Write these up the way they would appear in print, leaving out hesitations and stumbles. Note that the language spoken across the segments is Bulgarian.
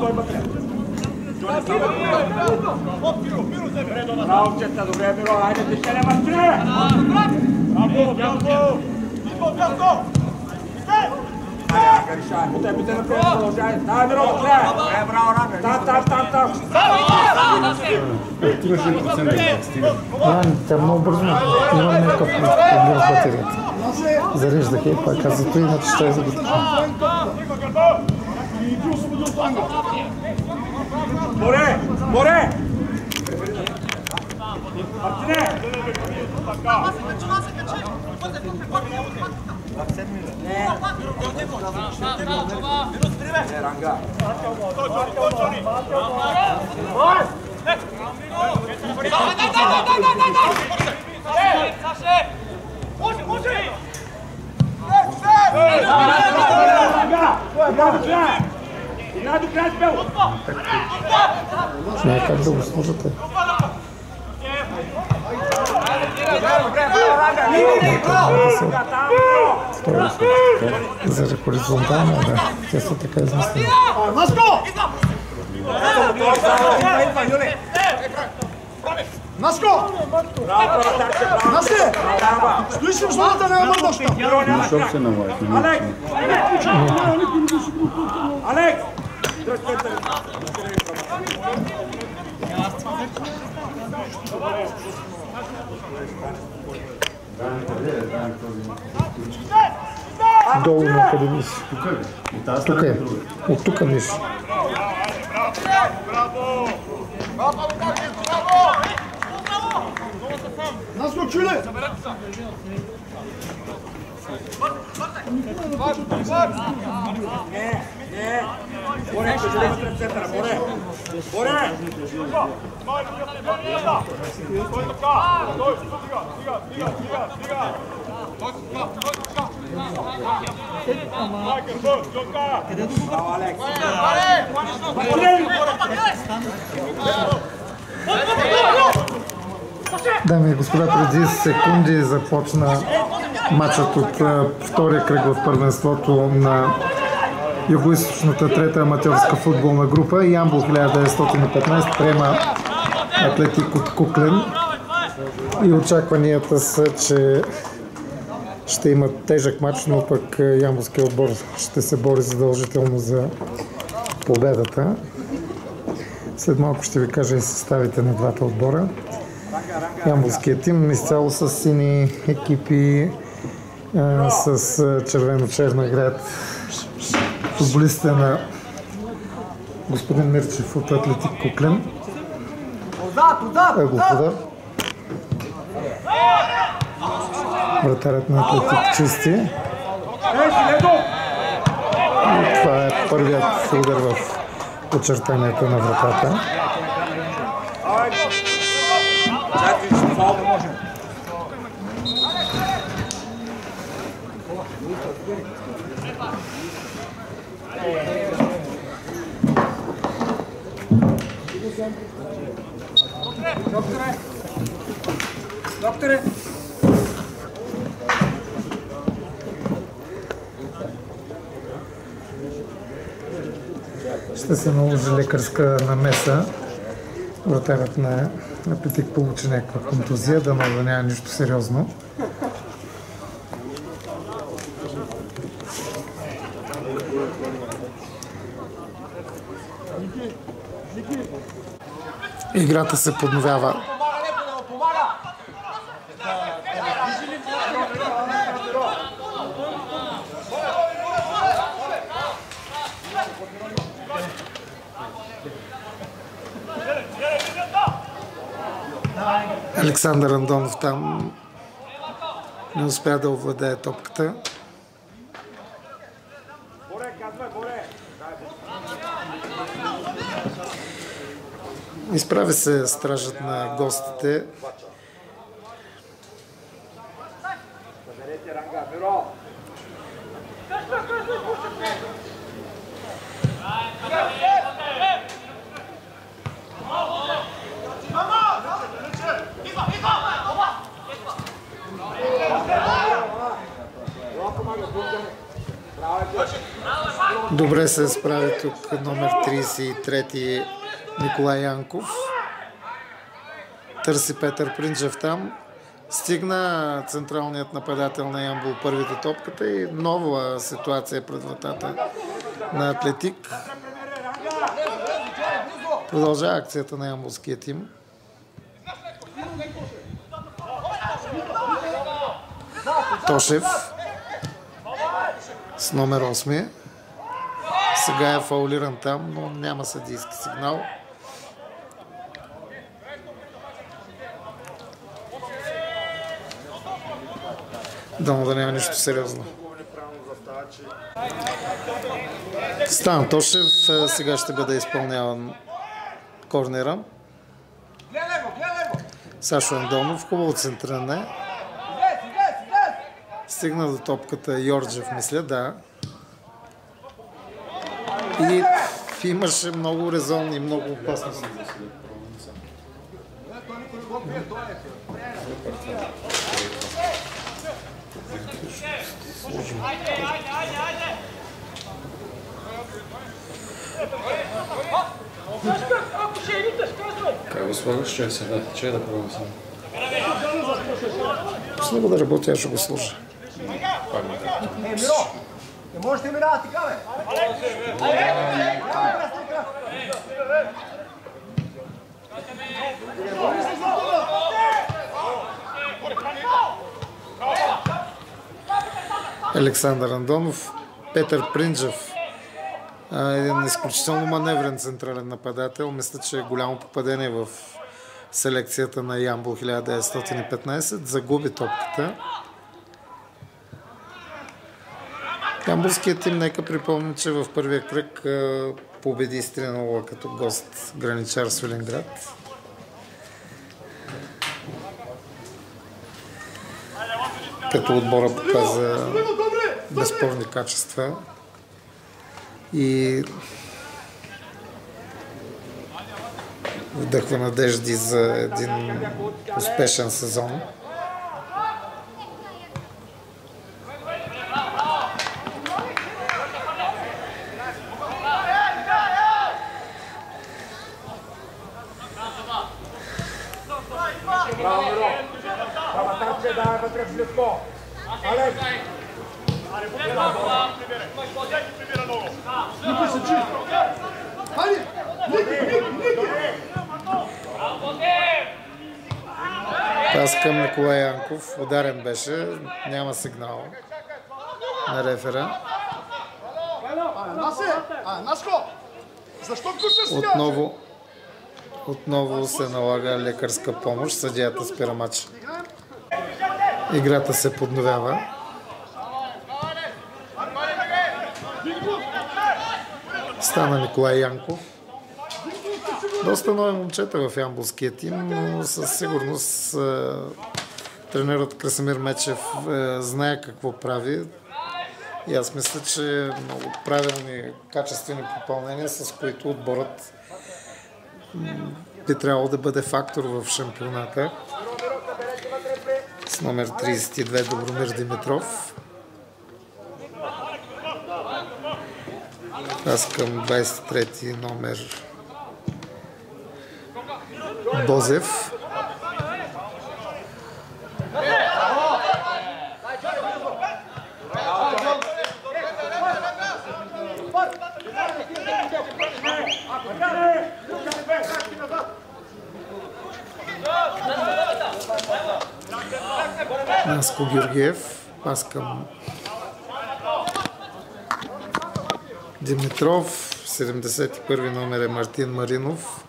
той вътре. Браво, чета, добре, Миро, айде, тишене, Мартине! Браво, Бялко! Бялко! Айде, решай, потепите напред, продължай. Давай, Миро, добре! Добре, браво, Ранга! Там! Тя много бързо има някакъв проблем с батерията. Зареждах и пак каза, той иначе ще е за батерия. Море! Мартине! Не, Ранга. Не, как да го служате? За хоризонтално, да. Те са така измислени. Наско! Насе! Стоиш в зоната, не мърдаш там! Шок се навади. Алекс! Долу някъде виж. Тук е. От тук виж. Наско, чуле! Не! Боре, ще живе вътре в центъра, Боре! Боре! Браво, Алекс! Дами и господа, преди секунди започна матчът от втория кръг в първенството на Югоизточната трета аматьорска футболна група. Ямбол 1915 приема Атлетик от Куклен. И очакванията са, че ще имат тежък матч, но пък ямболския отбор ще се бори задължително за победата. След малко ще ви кажа и съставите на двата отбора. Ямболският тим изцяло с сини екипи, с червено-черно играят футболистите на господин Мирчев от Атлетик Куклен. Господа. Вратарят на Атлетик чисти. И това е първият удар в очертанията на вратата. Докторе! Ще се наложи лекарска намеса. Вратарят на Атлетик получи някаква контузия, да няма нищо сериозно. Играта се подновява. Александър Андонов там не успя да овладее топката. Изправи се стражът на гостите. Добре се справи тук номер 33 Николай Янков. Търси Петър Принджев там. Стигна централният нападател на Ямбол първите топката и нова ситуация пред вратата на Атлетик. Продължава акцията на ямболския тим. Тошев с номер 8. Сега е фаулиран там, но няма съдийски сигнал. Дано да няма нищо сериозно. Стан Тошев сега ще бъде изпълняван корнера. Сашо Андонов, хубаво центриране. Стигна до топката Йорджев, мисля, да. И имаше много резонни и много опасности. Как го слагаш, че сега? Че да пробвам само. С него да работя, ще го сложа. Миро, не можеш да ми дава така, бе? Александър Андонов, Петър Принджев, един изключително маневрен централен нападател. Мисля, че е голямо попадение в селекцията на Ямбол 1915. Загуби топката. Ямболският тим, нека припомня, че в първия кръг победи с 3-0 като гост Граничар Свиленград. Като отбора показа безспорни качества и вдъхва надежди за един успешен сезон. Браво, Миро! Браво, там ще дава вътре в леско. Алек! Никой се чи! Хайде! Пас към Николай Янков. Ударен беше. Няма сигнал на рефера. Наско! Защо включа сега? Отново се налага лекарска помощ. Съдията спира матча. Играта се подновява. Стана Николай Янков. Доста нови момчета в ямболския тим, но със сигурност тренерът Красимир Мечев знае какво прави. И аз мисля, че много правилни, качествени попълнения, с които отборът би трябвало да бъде фактор в шампионата. С номер 32 Добромир Димитров. Аз към 23 номер Бозев. Наско Георгиев. Пас към Димитров. 71 номер е Мартин Маринов.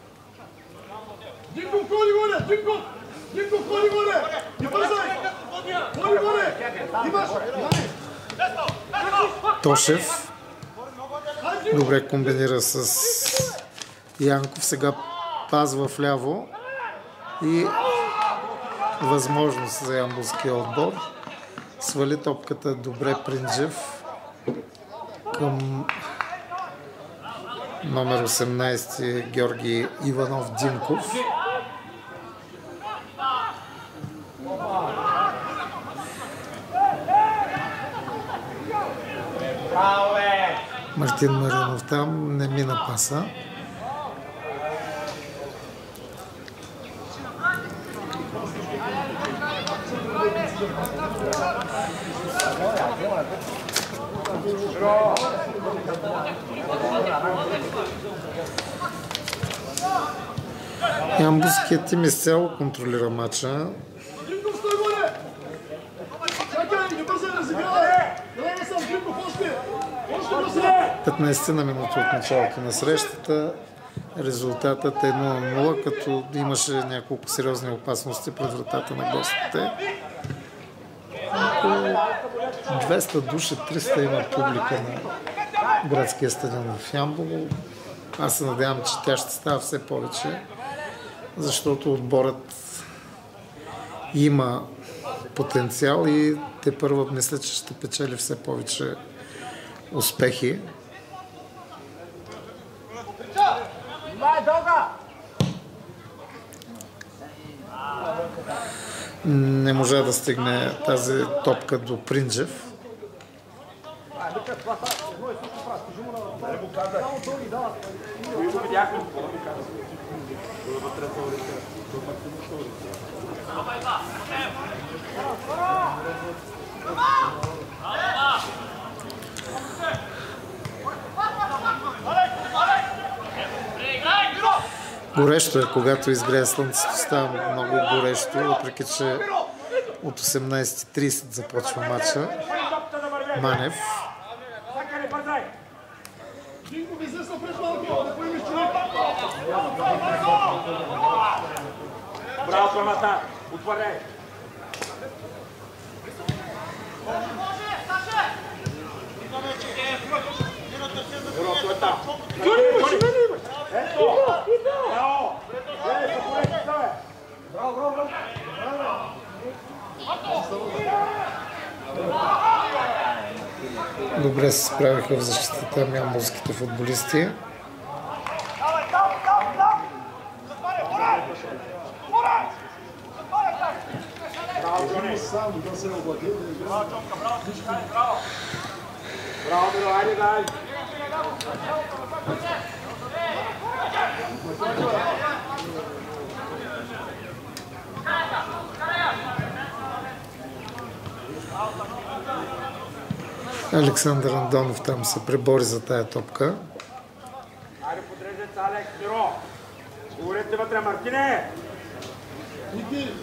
Динко, ходи горе! Динко! Динко, ходи горе! Не бързай! Ходи горе! Имаш! Тошев. Добре комбинира с Янков. Сега пазва вляво и възможност за ямболския отбор. Свали топката добре Принджев към номер 18 Георги Иванов Динков. Мартин Маринов там, не мина паса. Ямболският тим изцяло контролира матча. 15 на минути от началото на срещата. Резултатът е 0-0, като имаше няколко сериозни опасности пред вратата на гостите. Около 200 души, 300 има публика на градския стадион в Ямбол. Аз се надявам, че тя ще става все повече, защото отборът има потенциал и те първо мисля, че ще печели все повече успехи. Не можа да стигне тази топка до Принджев. Горещо е, когато изгрее слънцето, става много горещо, въпреки че от 18:30 започва матча. Манев. Браво, Прамата! Отваряй! Добре се справиха в защитата на ямболските футболисти. Александър Андонов там се пребори за тая топка. Айде подрежете, Алекс, Миро! Говорете вътре, Мартине! Ники,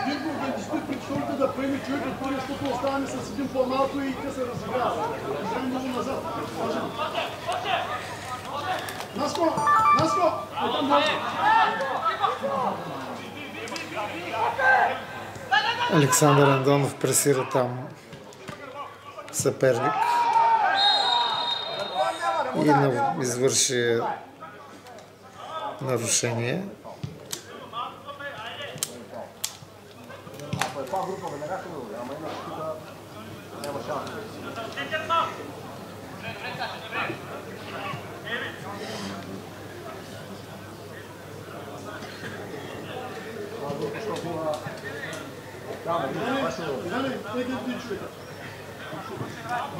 Динко, да стои пред шторите да приеме човек от първи, защото оставаме с един по-малко и те се разиграват. Взем много назад. Наско! Наско! Оттам може! Александър Андонов пресира там съперник и извърши нарушение.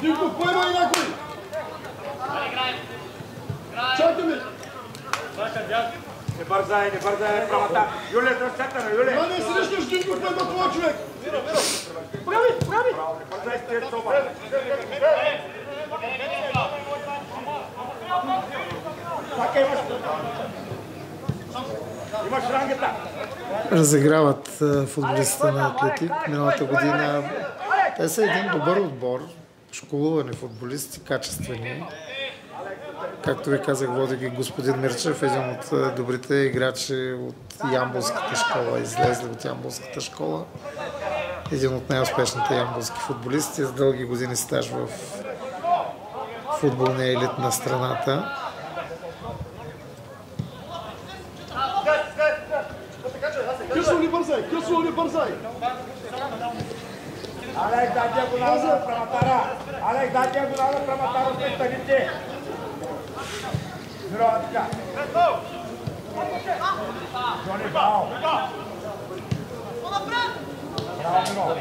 Динко, поемай някой! Чакаме! Не бързай, Прамата! Юлия, тръщата на Юлия! Да не срещаш Динко, поема това човек! Прави! Не бързай с тия соба! Така имаш рангата! Разиграват футболистите на Атлетик. Миналата година те са един добър отбор, школувани футболисти, качествени. Както ви казах, води ги господин Мирчев, един от добрите играчи от ямболската школа, излезли от ямболската школа. Един от най-успешните ямболски футболисти, с дълги години стаж в футболния елит на страната. Късно не бързай! Алекс, дай диагонал на Праматара! Алекс, дай диагонал на Праматара след тъгите! Миро, така! Жони, браво! Браво, Миро!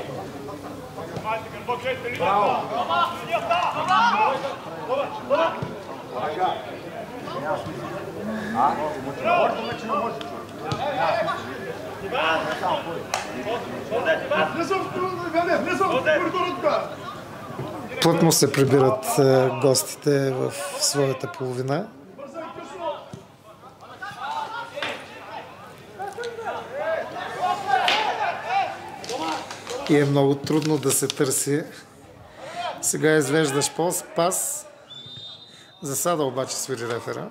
Плътно се прибират гостите в своята половина. И е много трудно да се търси. Сега извеждаш пас. Засада обаче свири рефера.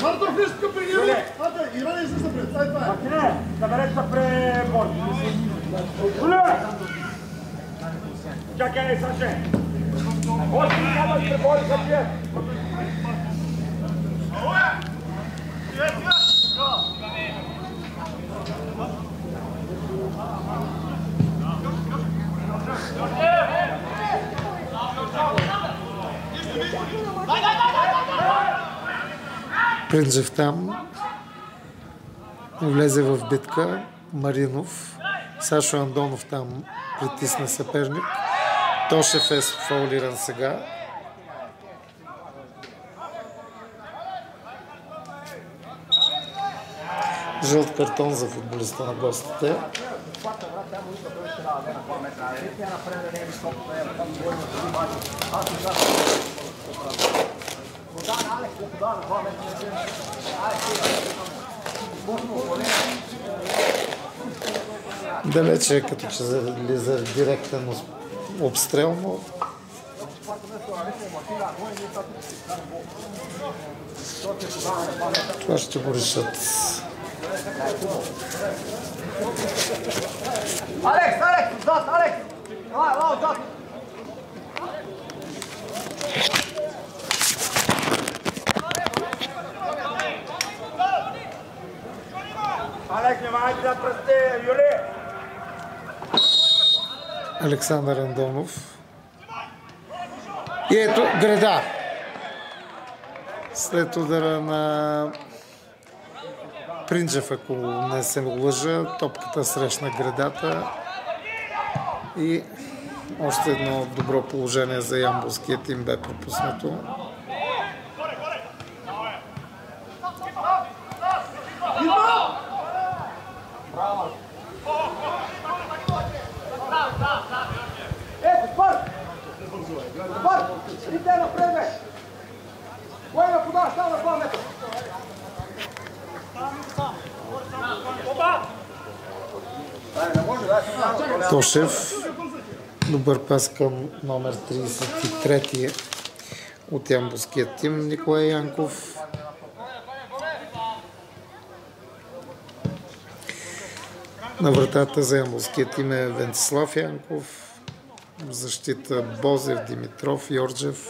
Мартов, близко при него! Ата, Иван излиза пред, това е. Мартине, забереш се при борт. Юле! Чакай, Саше! Борт, няма при борт, Саше! Принджев там. Влезе в битка. Маринов. Сашо Андонов там притисна съперник. Тошев е фаулиран сега. Жълт картон за футболиста на гостите. Далече е като че зализа директен обстрел, но това ще го решат. Алекс, отзад, Алекс! Ела, отзад! Алекс, внимавайте да пръсте, Юли! Александър Андонов. И ето греда. След удара на Принджев, ако не се лъжа, топката срещна гредата и още едно добро положение за ямболския тим бе пропуснато. Спар! Иде напред, бе! Кой ме подава? Става на 2 метра! Тошев. Добър пас към номер 33 от ямболския тим Николай Янков. На вратата за ямболския тим е Вентислав Янков. В защита Бозев, Димитров, Йорджев.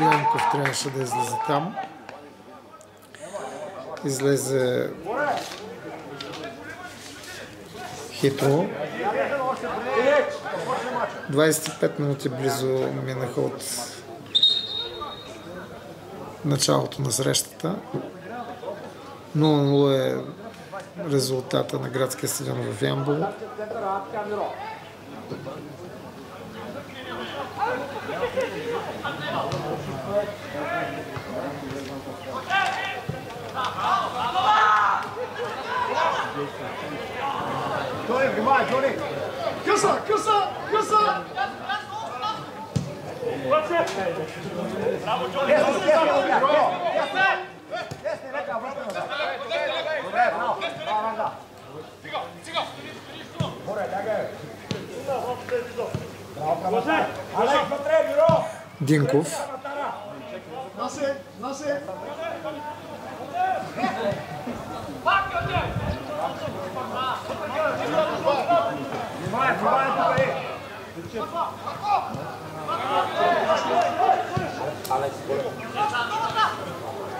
Янков трябваше да излезе там. Излезе хитро. 25 минути близо минаха от началото на срещата. 0-0 е резултата на градския стадион в Ямбол. Джони, внимай, Джони! Къса! Десни, нека връща назад. Добре, браво, браво, Горе, бягай. Алекс, вътре, бюро! Динков. Насе!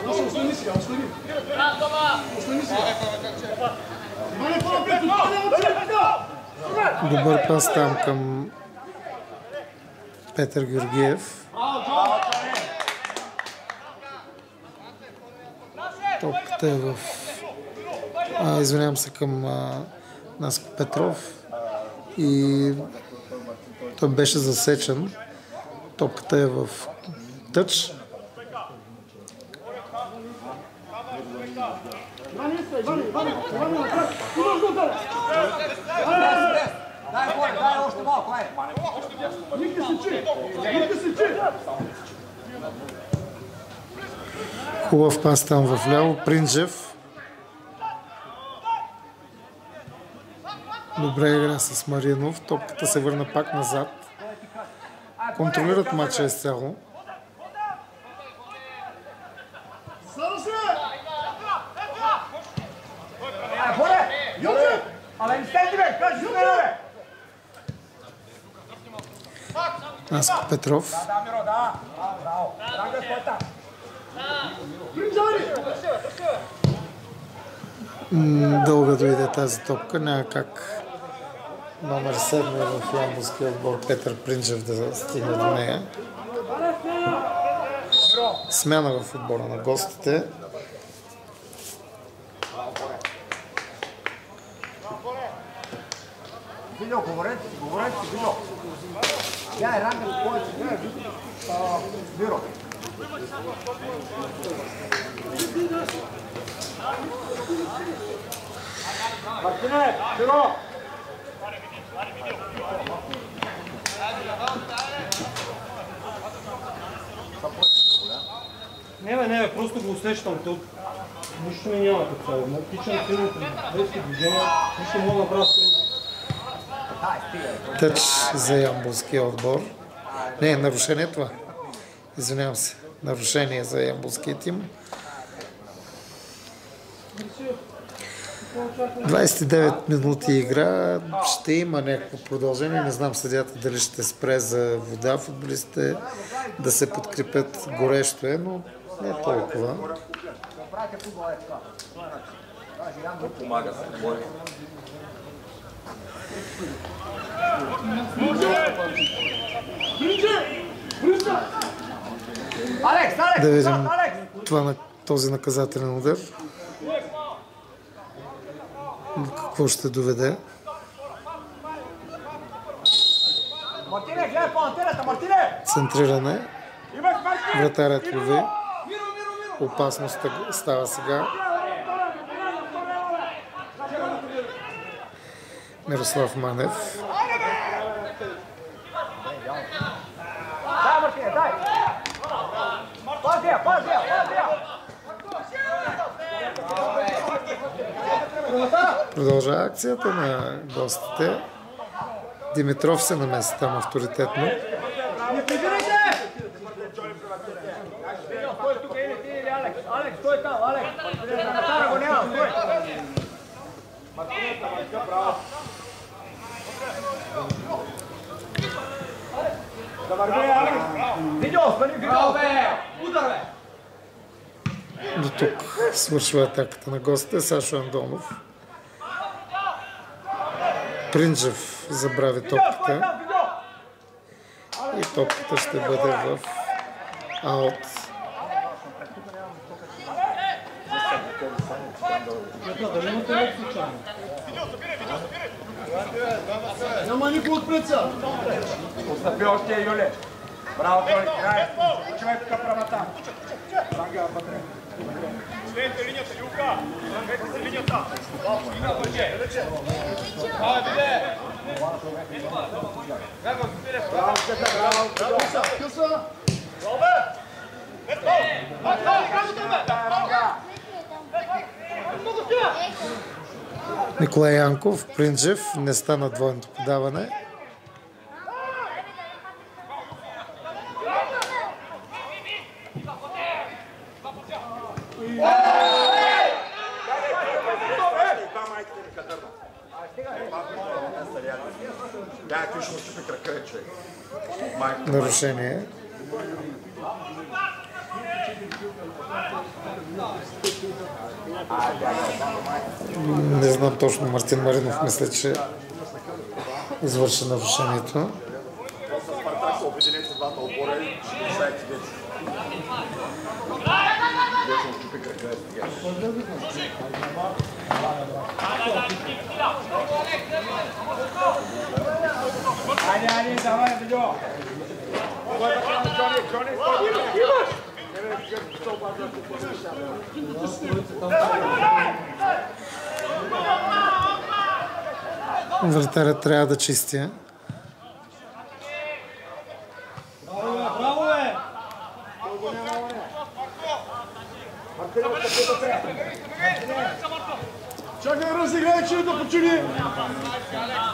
Остани си, остани. Остани си. Добър пас там към Петър Георгиев. Топката е в... извинявам се, към Наско Петров. И той беше засечен. Топката е в тъч. Дай още малко, ай! Хубав пас там в ляво. Принджев. Добре игра с Маринов. Топката се върна пак назад. Контролират матча изцяло. Наско Петров. Дълга дойде тази топка. Няма как номер 7 в ямболския отбор Петър Принджев да стигне до нея. Смяна в отбора на гостите. Видео, говорете си, видео. Тя е ранга от повече, Бюро. Мартине, Бюро! Не, просто го усещам тук. Нищо ми няма като цяло. Тичам силно при резки движения, нищо мога да направя с принцип. Тъч за ямболския отбор. Не, нарушение това. Извинявам се. Нарушение за ямболския тим. 29 минути игра. Ще има някакво продължение. Не знам съдията дали ще спре за вода футболистите да се подкрепят. Горещо е, но не е толкова. Помага се, бори. Да видим този наказателен удар. Какво ще доведе? Центриране. Вратарят лови. Опасност става сега. Мирослав Манев. Продължава акцията на гостите. Димитров се намеси там авторитетно. Алекс, стой там, Алекс! Натара го няма, стой! Да върви, Алекс! Видео, стани, видео! Удар, бе! До тук свършва атаката на гостите. Сашо Андонов. Принджев забрави топката. И топката ще бъде в аут. Няма никой отпред са. Отстъпи още, Юли. Браво, Тони. Човек тук правата. Ранга вътре. Следете линията, Юка! Следете се линията! Има бърже! Ай, биде! Браво, Кета, браво! Къса! Николай Янков, Принджев, не стана двойното подаване. Някакви ще му щупи крака, човек. Нарушение. Не знам точно, Мартин Маринов мисля, че извърши нарушението. С Спартак са обединени с двата отбора и ще решаете вече. Вече му щупи крака. Айде, давай, видео! Вратарят трябва да чисти. Браво, бе! Чакай, разиграй, че да почини!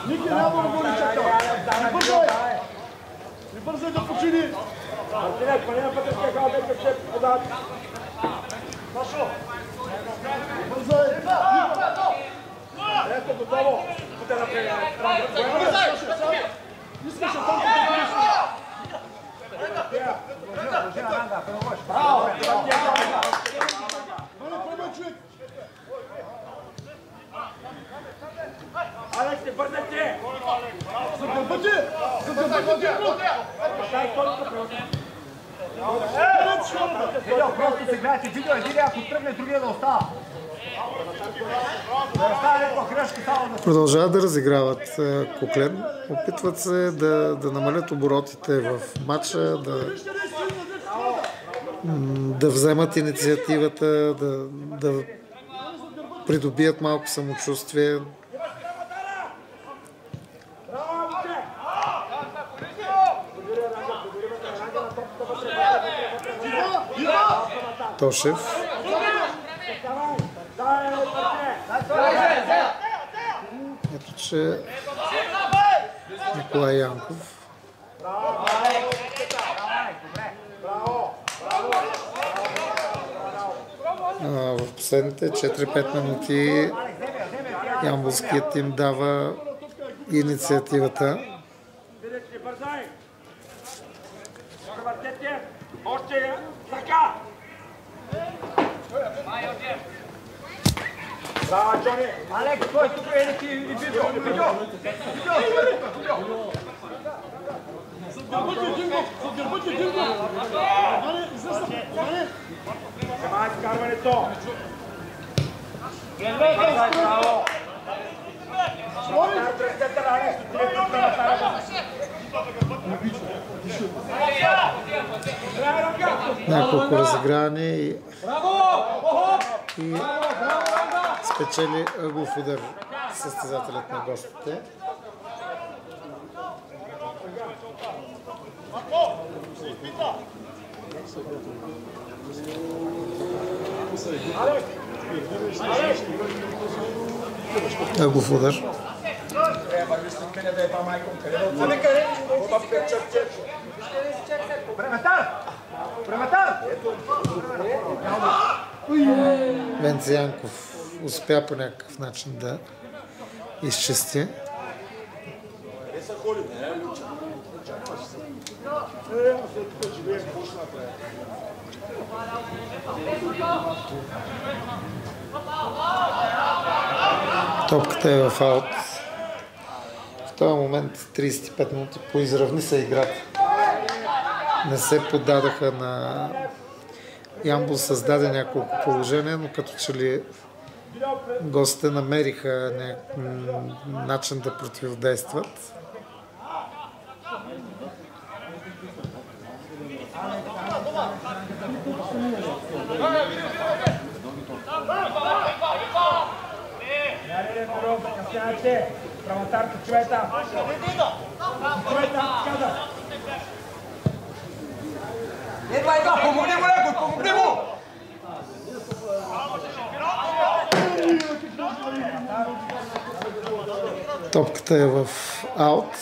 Ники няма да го не чакал! Не бързай! Не бързай да почини! Мартинек, панина пътърския хал, дека ще подават. Бързай! Ето готово. Путе напред. Искаш да там да бъдеш! Браво! Мане, пробай, човек! Алекс, не бързайте! За гърбати! За гърбати! Видео, просто се гледате видео, един ако тръгне, другия да остава. Да остава леко грешка само да... Продължават да разиграват Куклен. Опитват се да намалят оборотите в матча, да вземат инициативата, да придобият малко самочувствие. Тошев. Ето, че Николай Янков. В последните 4-5 минути ямболският тим дава инициативата. Още така! Браво, Джони! Алекс, кой тук е ти видео? Видео! За гърбати, Дингов! За гърбати, Дингов! Мане, излезна! Мане! Сама изкарването! Браво! Няколко разигравания и спечели ъглов удар състезателят на гостите. Ъглов удар. Венци Янков успя по някакъв начин да изчисти. Топката е в аут. В този момент 35 минути поизравни се играта. Не се поддадаха на Ямбол, създаде няколко положения, но като че ли гостите намериха начин да противодействат. Едва, помогни му леко, помогни му! Топката е в аут.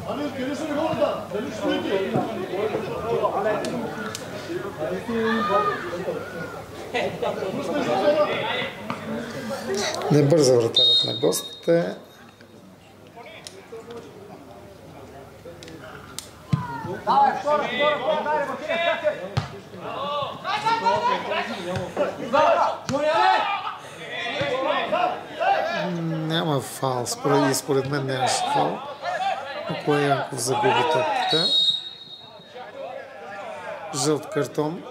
Ами, къде са хората? Дали стоите? Не бърза вратарят на гостите. Давай, втора, удари, Матиня, скачай! Няма фал, според мен нямаше фал. Ако Янков загуби топката. Жълт картон.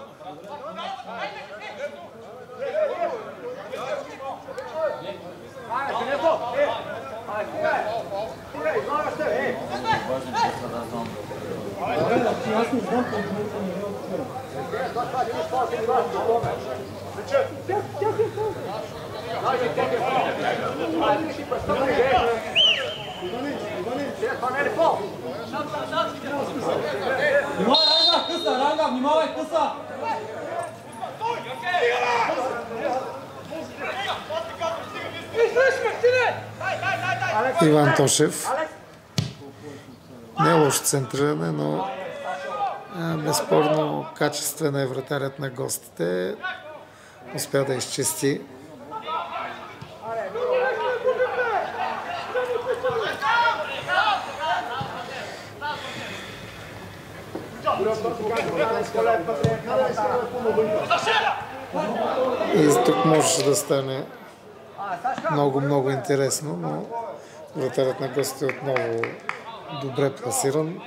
Ранга, внимавай, къса! Иван Тошев. Не е лошо центриране, но безспорно качествен е вратарят на гостите. Успя да изчисти. И тук можеше да стане много интересно, но вратарят на гостите е отново добре пласиран.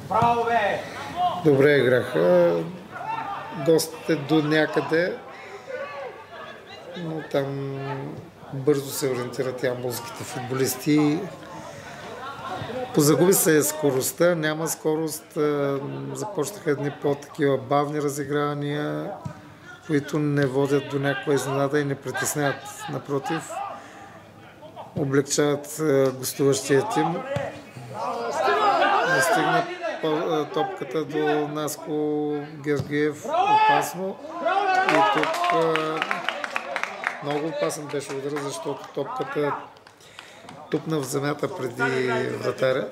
Браво, бе! Добре играха. Гостите до някъде, но там бързо се ориентират ямболските футболисти. Позагуби се скоростта, няма скорост. Започнаха едни по-такива бавни разигравания, които не водят до някаква изненада и не притесняват. Напротив, облегчават гостуващия тим. Стигна топката до Наско Георгиев опасно. И тук много опасен беше удара, защото топката тупна в земята преди вратаря.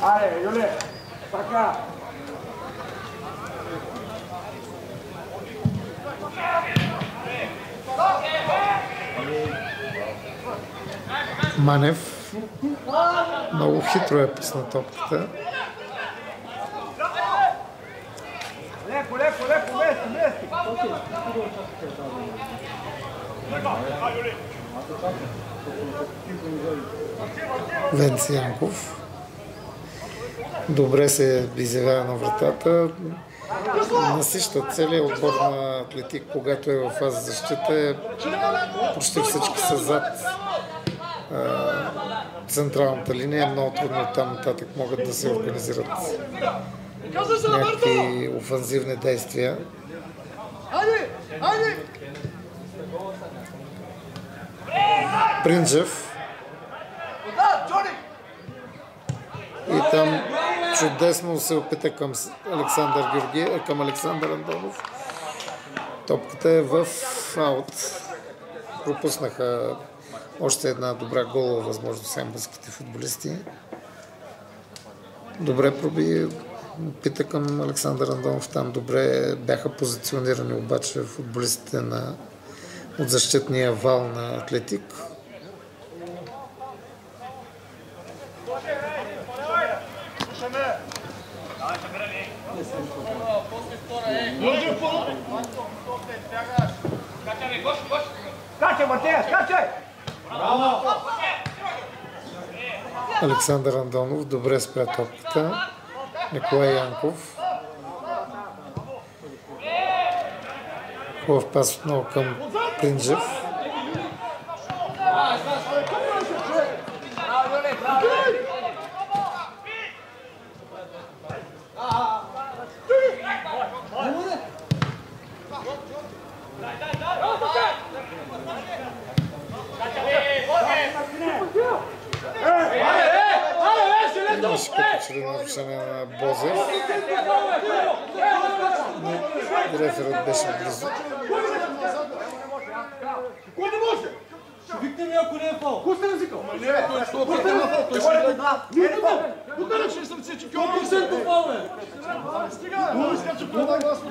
Аре, Юле, така. Манев много хитро е пусна топката. Леко, мести. Венци Янков. Добре се изявява на вратата. Насища целият отбор на Атлетик, когато е в фаза защита. Почти всички са зад централната линия. Много трудно там нататък могат да се организират някакви офанзивни действия. Принджев. И там чудесно се опита към Александър Андонов. Топката е в аут. Пропуснаха още една добра голова възможност ямболските футболисти. Добре проби, опита към Александър Андонов. Там добре бяха позиционирани обаче футболистите от защитния вал на Атлетик. Йорджев по... Скачай, Матея, скачай! Александър Андонов добре спря топката. Николай Янков. Хубав пас отново към Принджев. Имаше като че ли нарушение на Бозев. Но реферът беше близо. Кой не може? Ще викне ми, ако не е фал. Кой сте назикал? Не, той е стопа. Той има фал. Той ще гледа. Ударя, че съм се чекил. 100% фал, бе. Стига, не иска, че преда глас по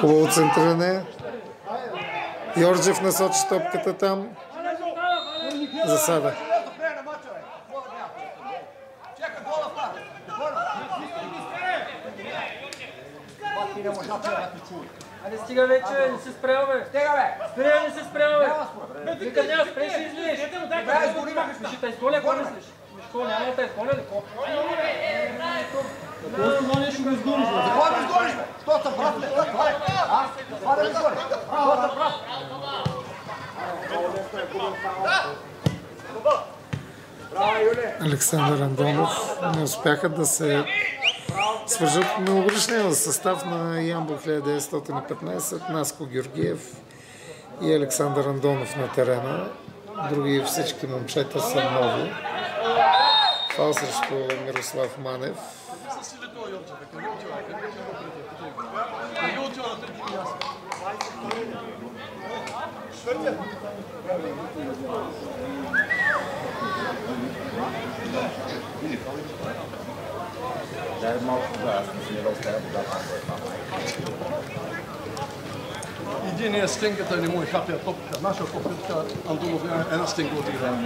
Хубаво центриране. Йорджев насочи топката там. Засада. Айде стига вече, не се спрял, бе. Стига, бе! Спря, не се спрял, бе. Вика, няма, спря, ще излизаш. Ще те изгоня, какво мислиш? Мишко, няма да те изгоня ли, какво? Просто това нещо го изгониш, бе. Какво да изгониш, бе? Що съм прав, бе? А? Това да изгониш? Що съм прав? Александър Андонов не успяха да се свържат многогодишния състав на Ямбол 1915, Наско Георгиев и Александър Андонов на терена. Други всички момчета са нови. Фал срещу Мирослав Манев. Единия стенгата не му е хапия топката. Наша топката Антонов една стенга отиграва.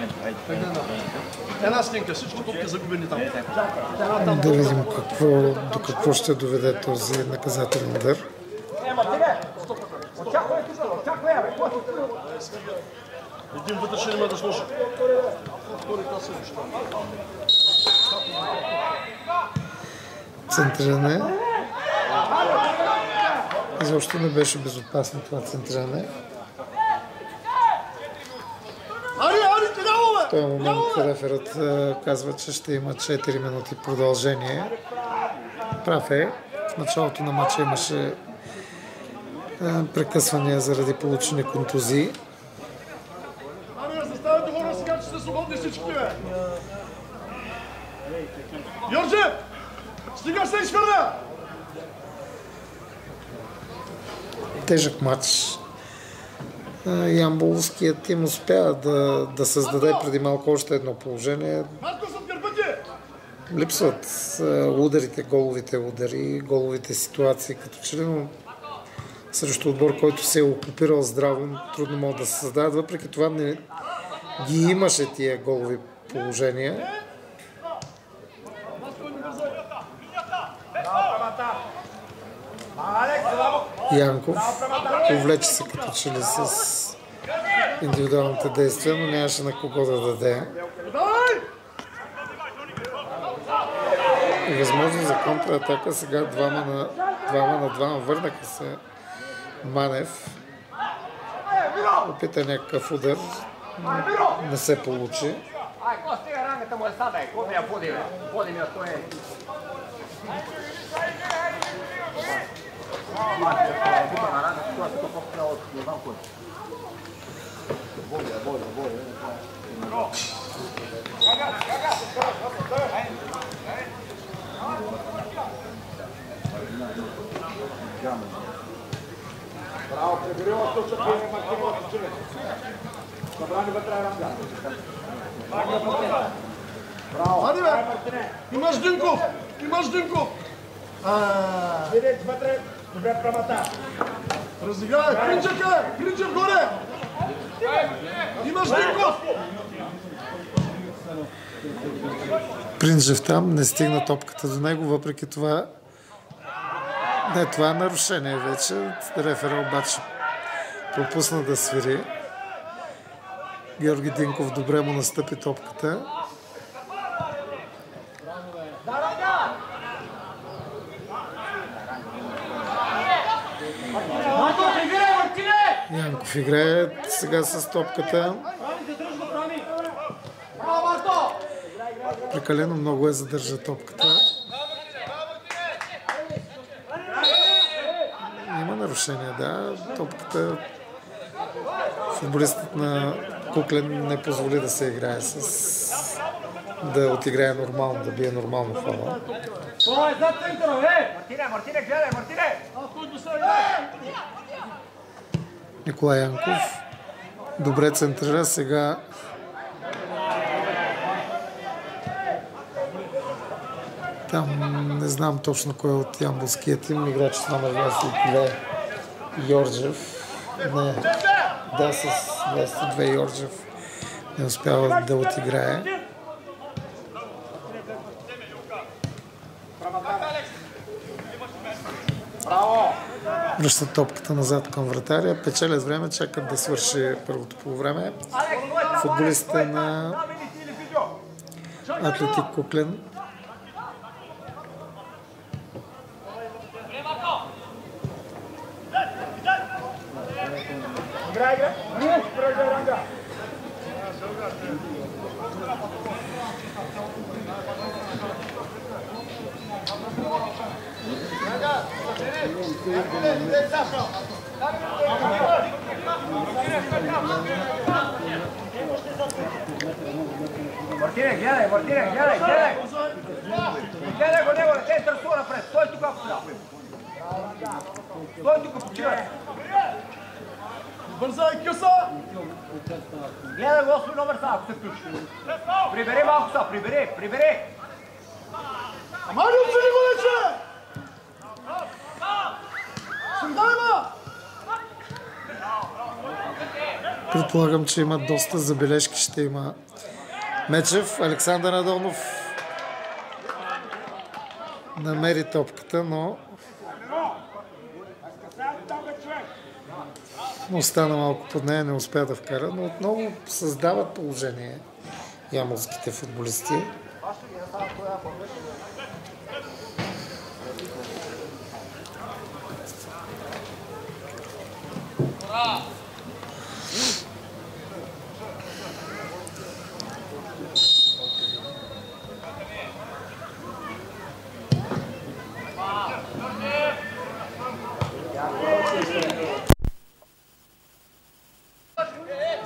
Една стенга, всички топки загубени там. Да видим до какво ще доведе този наказателен удар. Един вътрешен има да сложи. Центриране. Изобщо не беше безопасно това центриране. В този момент реферът казва, че ще има 4 минути продължение. Прав е. В началото на матча имаше прекъсвания заради получени контузии. Заставете хора сега, че сте свободни всички, бе! Йорджи! Стига се изхвърля! Тежък матч. Ямболският тим успя да създаде преди малко още едно положение. Липсват ударите, головите удари, головите ситуации, като че ли, но срещу отбор, който се е окупирал здраво, трудно могат да се създадат. Въпреки това не ги имаше тия голови положения. Янков повлече се като че ли с индивидуалните действия, но нямаше на кого да даде. И възможност за контратака сега 2 на 2. Върнаха се Манев. Опита някакъв удар. Не се получи. Ай, какво стига рангата му е сада, какво ми я води, бе? Води ми я той е. Бута на рангата, това се толкова трябва от не знам кой. Води. Браво, пребирила точно това е Мартинова Тичуле. Събрани вътре ранга. Браво. Ади, бе! Имаш Динков! Видец вътре, добре прамата. Разиграй! Принчев горе! Имаш Динков! Принджев там, не стигна топката до него, въпреки това. Не, това е нарушение вече. Рефера обаче пропусна да свири. Георги Динков добре му настъпи топката. Янков играе сега с топката. Прекалено много задържа топката. Има нарушение, да. Топката футболистът на Куклен не позволи да се играе да отиграе нормално, да бие нормално фала. Николай Янков добре центрира сега. Там не знам точно кой е от ямболския тим. Играч с номер 22 Йорджев. Не, да, с 22 Йорджев не успява да отиграе. Връщат топката назад към вратаря. Печелят време, чакат да свърши първото полувреме. Футболистите на Атлетик Куклен. Мартине, гледай! Гледай го него, те търсува напред. Стой тук, стой тук, почивай. Бързай, къса! Гледай го 8 номер са, ако се включи. Прибери малко са, прибери! Амани, обсъди го вече! Съндайма! Предполагам, че има доста забележки, ще има Мечев. Александър Надонов намери топката, но остана малко под нея, не успя да вкара, но отново създават положение ямболските футболисти.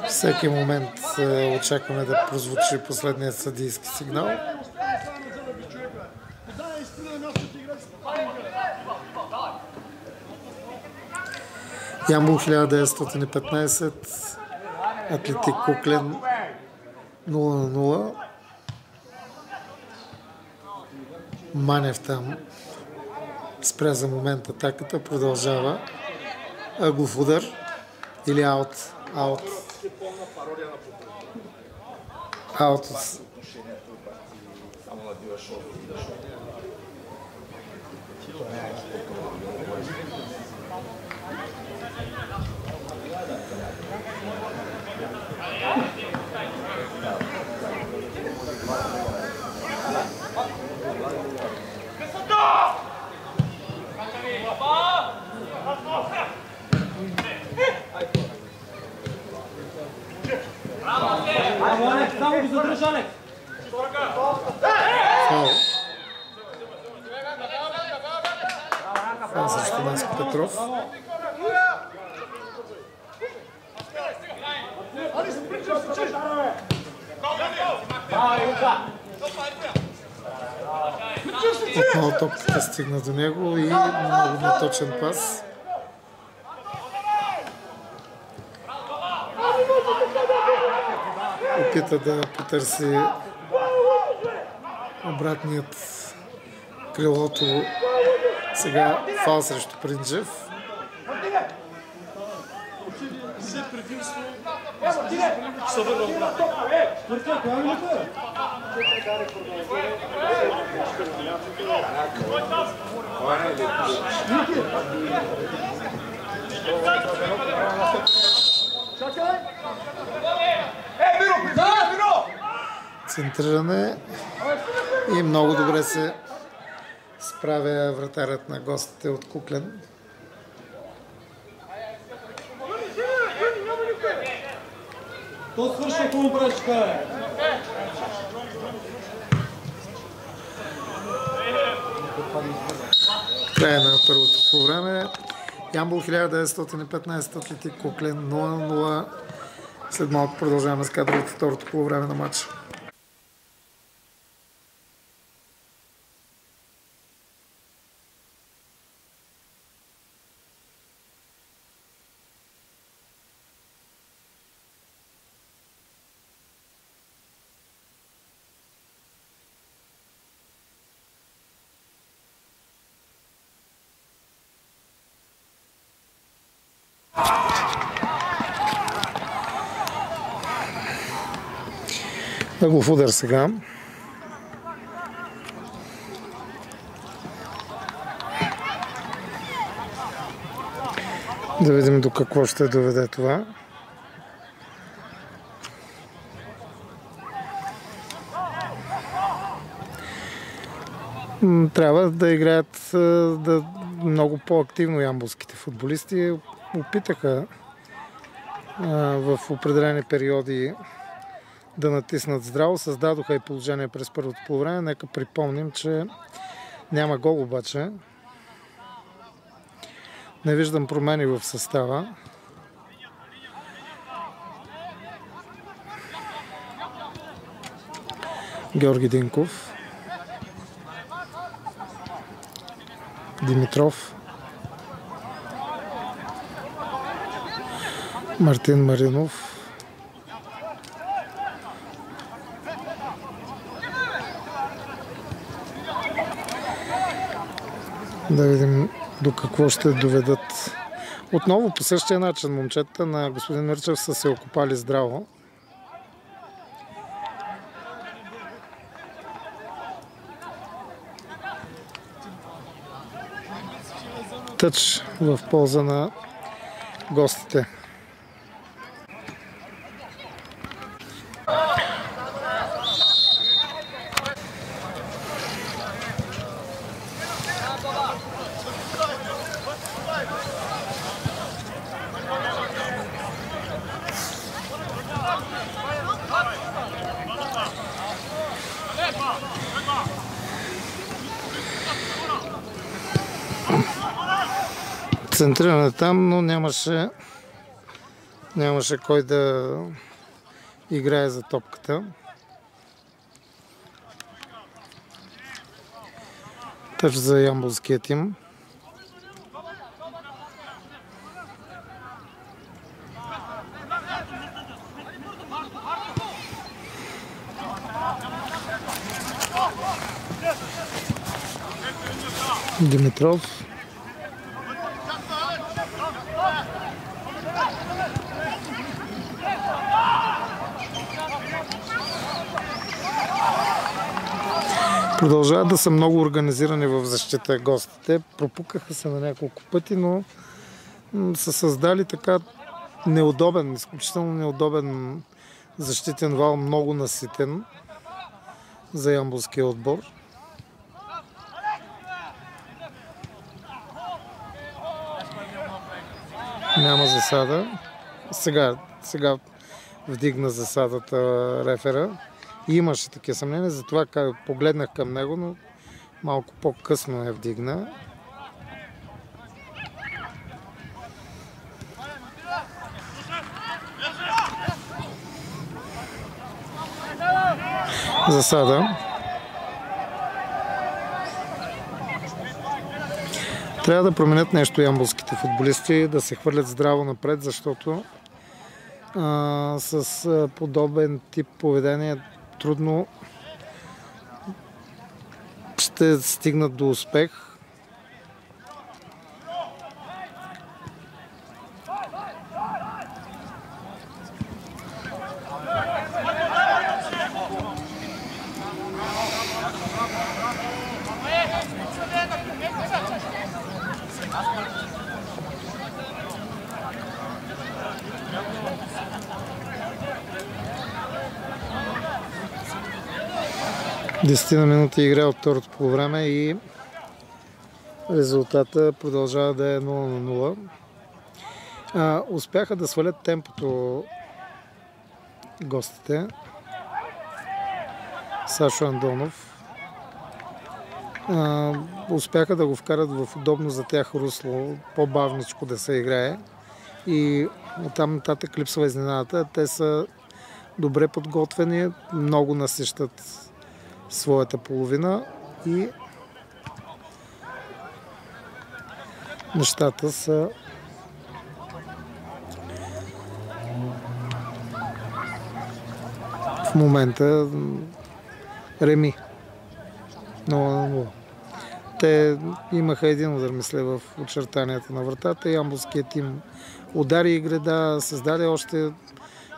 Всеки момент очакваме да прозвучи последният съдийски сигнал. Ямбол 1915, Атлетик Куклен 0-0. Манев там спря за момент атаката, продължава. Ъглов удар или аут. Аут. Само го задръж, Алек! Фал срещу Наско Петров. Отново топката стигна до него и много неточен пас. Опита да потърси обратният крилото. Сега фал срещу Принджев. се върна обратно. Четвърта, коя минута е? Центриране и много добре се справя вратарят на гостите от Куклен. То свършва, ако му правиш така, бе. Края на първото по време. Ямбол 1915, Атлетик Куклен 0-0. След малко продължаваме с кадри от второто по време на матча. Ъглов удар сега. Да видим до какво ще доведе това. Трябва да играят много по-активно ямболските футболисти. Опитаха в определени периоди да натиснат здраво. Създадоха и положение през първото полувреме. Нека припомним, че няма гол обаче. Не виждам промени в състава. Георги Динков. Димитров. Мартин Маринов. Да видим до какво ще доведат. Отново по същия начин момчета на господин Мирчев са се окопали здраво. Тъч в полза на гостите. Центриране там, но нямаше кой да играе за топката. Тъч за ямболския тим. Димитров. Продължават да са много организирани в защита гостите. Пропукаха се на няколко пъти, но са създали така неудобен, изключително неудобен защитен вал, много наситен за ямболския отбор. Няма засада. Сега вдигна засадата рефера. И имаше такива съмнения, затова погледнах към него, но малко по-късно я вдигна. Засада. Трябва да променят нещо ямболските футболисти, да се хвърлят здраво напред, защото с подобен тип поведение трудно ще стигнат до успех. 10 минути игра от второто полувреме и резултата продължава да е 0-0. Успяха да свалят темпото гостите. Сашо Андонов. Успяха да го вкарат в удобно за тях русло, по-бавничко да се играе. И оттам нататък липсва изненадата. Те са добре подготвени, много насищат своята половина и нещата са в момента реми. 0-0. Те имаха един удар, мисля, в очертанията на вратата. Ямболският тим удари и греда, създаде още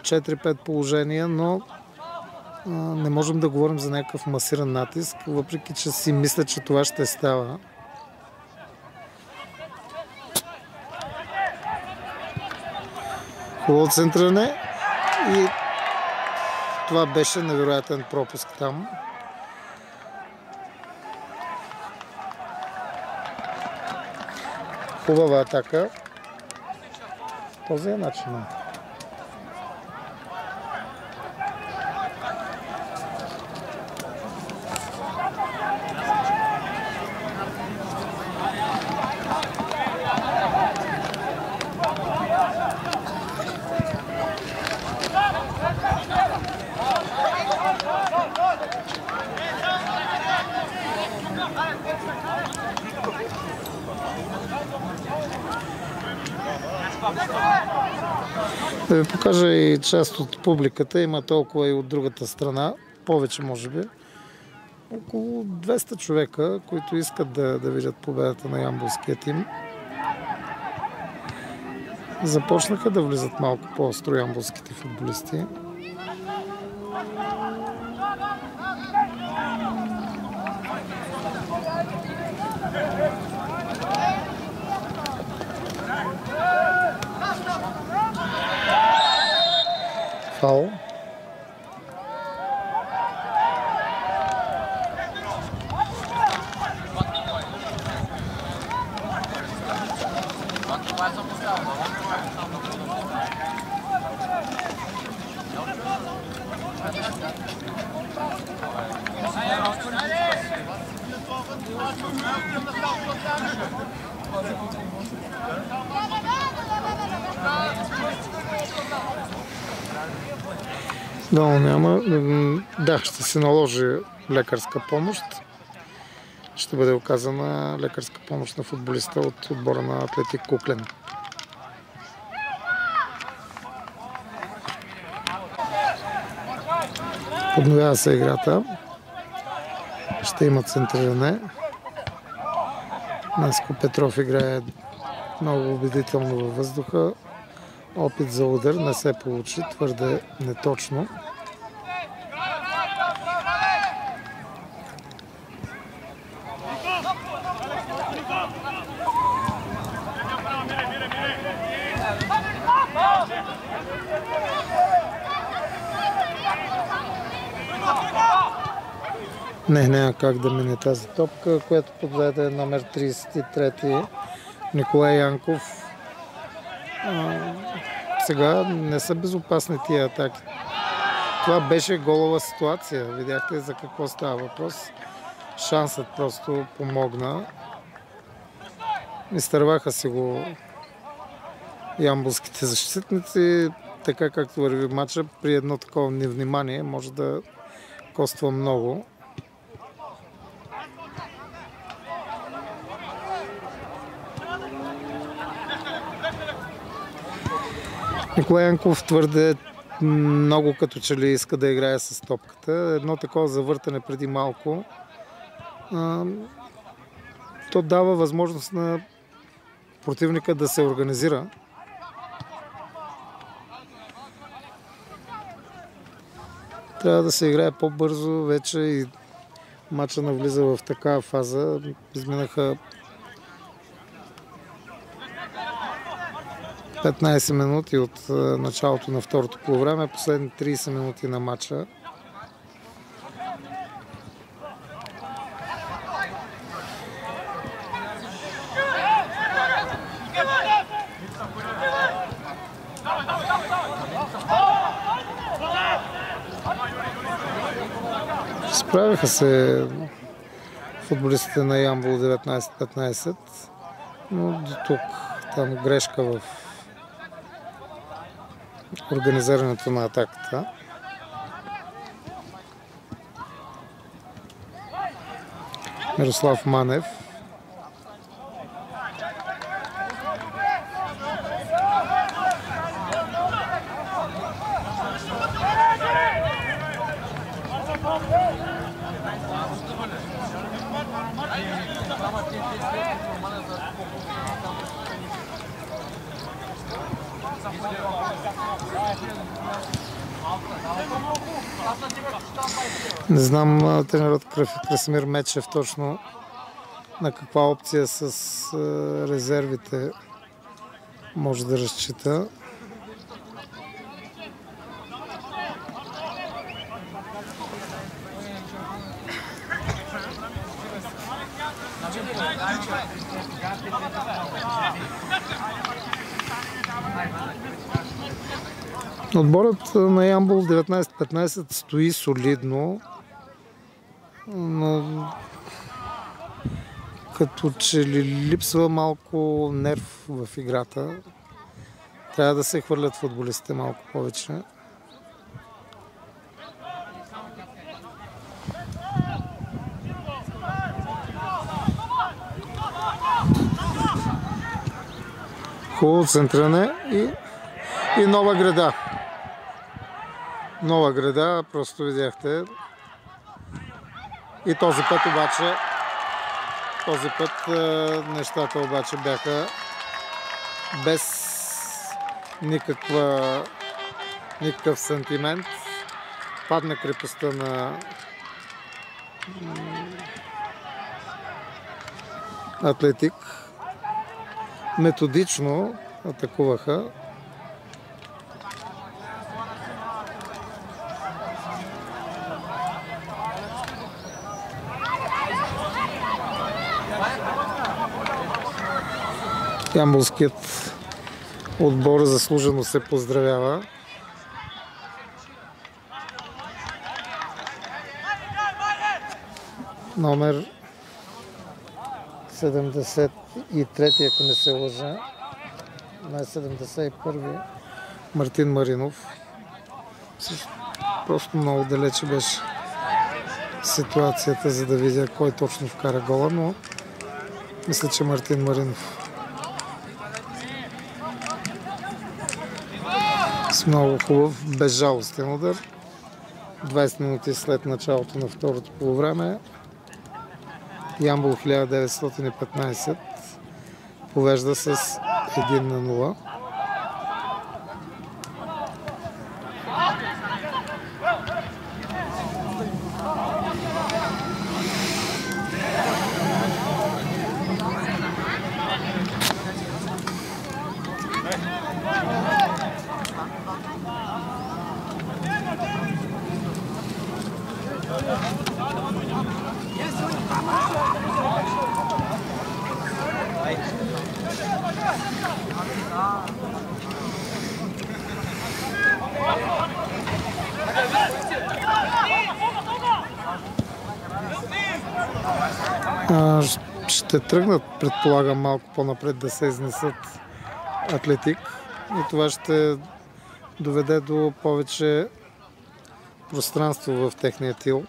4-5 положения, но не можем да говорим за някакъв масиран натиск, въпреки че си мисля, че това ще става. Хубаво центриране и това беше невероятен пропуск там. Хубава атака. Този е начинът. Да ви покажа и част от публиката, има толкова и от другата страна, повече може би. Около 200 човека, които искат да видят победата на ямболския тим. Започнаха да влизат малко по-остро ямболските футболисти. Фаул. Долу няма. Да, ще се наложи лекарска помощ. Ще бъде оказана лекарска помощ на футболиста от отбора на Атлетик Куклен. Подновява се играта. Ще има центриране. Наско Петров играе много убедително във въздуха. Опит за удар не се получи, твърде неточно. Няма как да мине тази топка, която подведе номер 33 Николай Янков. Сега не са безопасни тия атаки. Това беше голова ситуация. Видяхте за какво става въпрос. Шансът просто помогна. Изтърваха си го ямболските защитници. Така както върви матча, при едно такова невнимание може да коства много. Николай Янков твърде много като че ли иска да играе с топката. Едно такова завъртане преди малко. То дава възможност на противника да се организира. Трябва да се играе по-бързо вече и матча навлиза в такава фаза. Изминаха 15 минути от началото на второто полувреме, последните 30 минути на матча. Справиха се футболистите на Ямбол 19-15, но до тук там грешка в организирането на атаката. Мирослав Манев. Не знам тренерът Красимир Мечев точно на каква опция с резервите може да разчита. Отборът на Ямбол 19-15 стои солидно, но като че ли липсва малко нерв в играта. Трябва да се хвърлят футболистите малко повече. Хубаво центриране и нова града. Нова града, просто видяхте. И този път обаче, нещата обаче бяха без никакъв сантимент. Падна крепостта на Атлетик. Методично атакуваха. Ямболският отбор заслужено се поздравява. Номер 73, ако не се лъжа, на 71, Мартин Маринов. Просто много далече беше ситуацията, за да видя кой точно вкара гола, но мисля, че Мартин Маринов. С много хубав, безжалостен удар. 20 минути след началото на второто полувреме. Ямбол 1915 повежда с 1-0. Ще тръгнат, предполагам, малко по-напред да се изнесат Атлетик и това ще доведе до повече пространство в техния тил.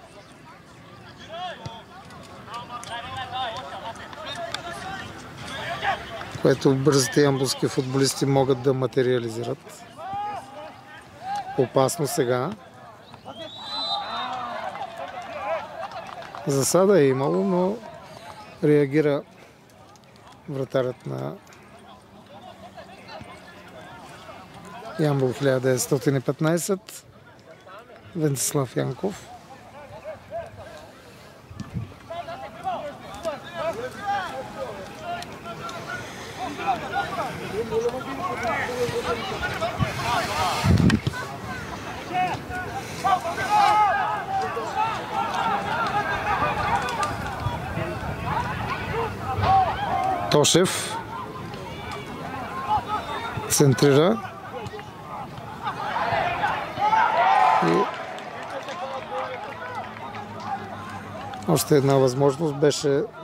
Което бързите ямболски футболисти могат да материализират. Опасно сега. Засада е имало, но реагира вратарят на Ямбол 1915, Венцислав Янков. Тошев центрира и Още една възможност,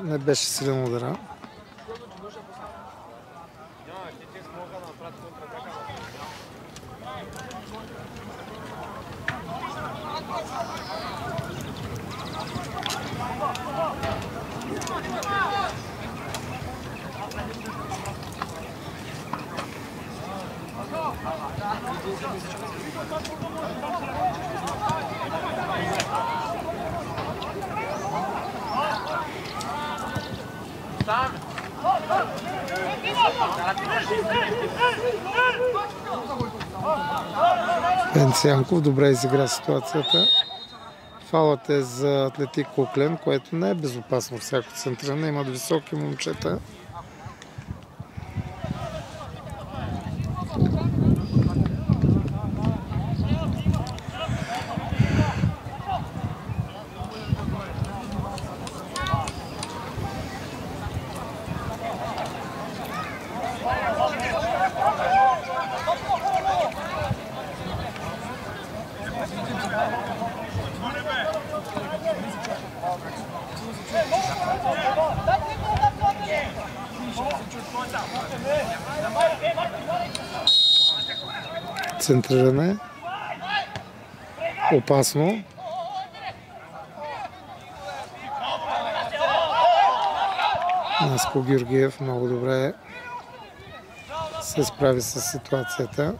не беше силен удара. Венцянков добре изигра ситуацията. Фаулът е за Атлетик Куклен, което не е безопасно всяко центриране. Имат високи момчета. Центриране. Опасно. Наско Георгиев много добре се справи с ситуацията.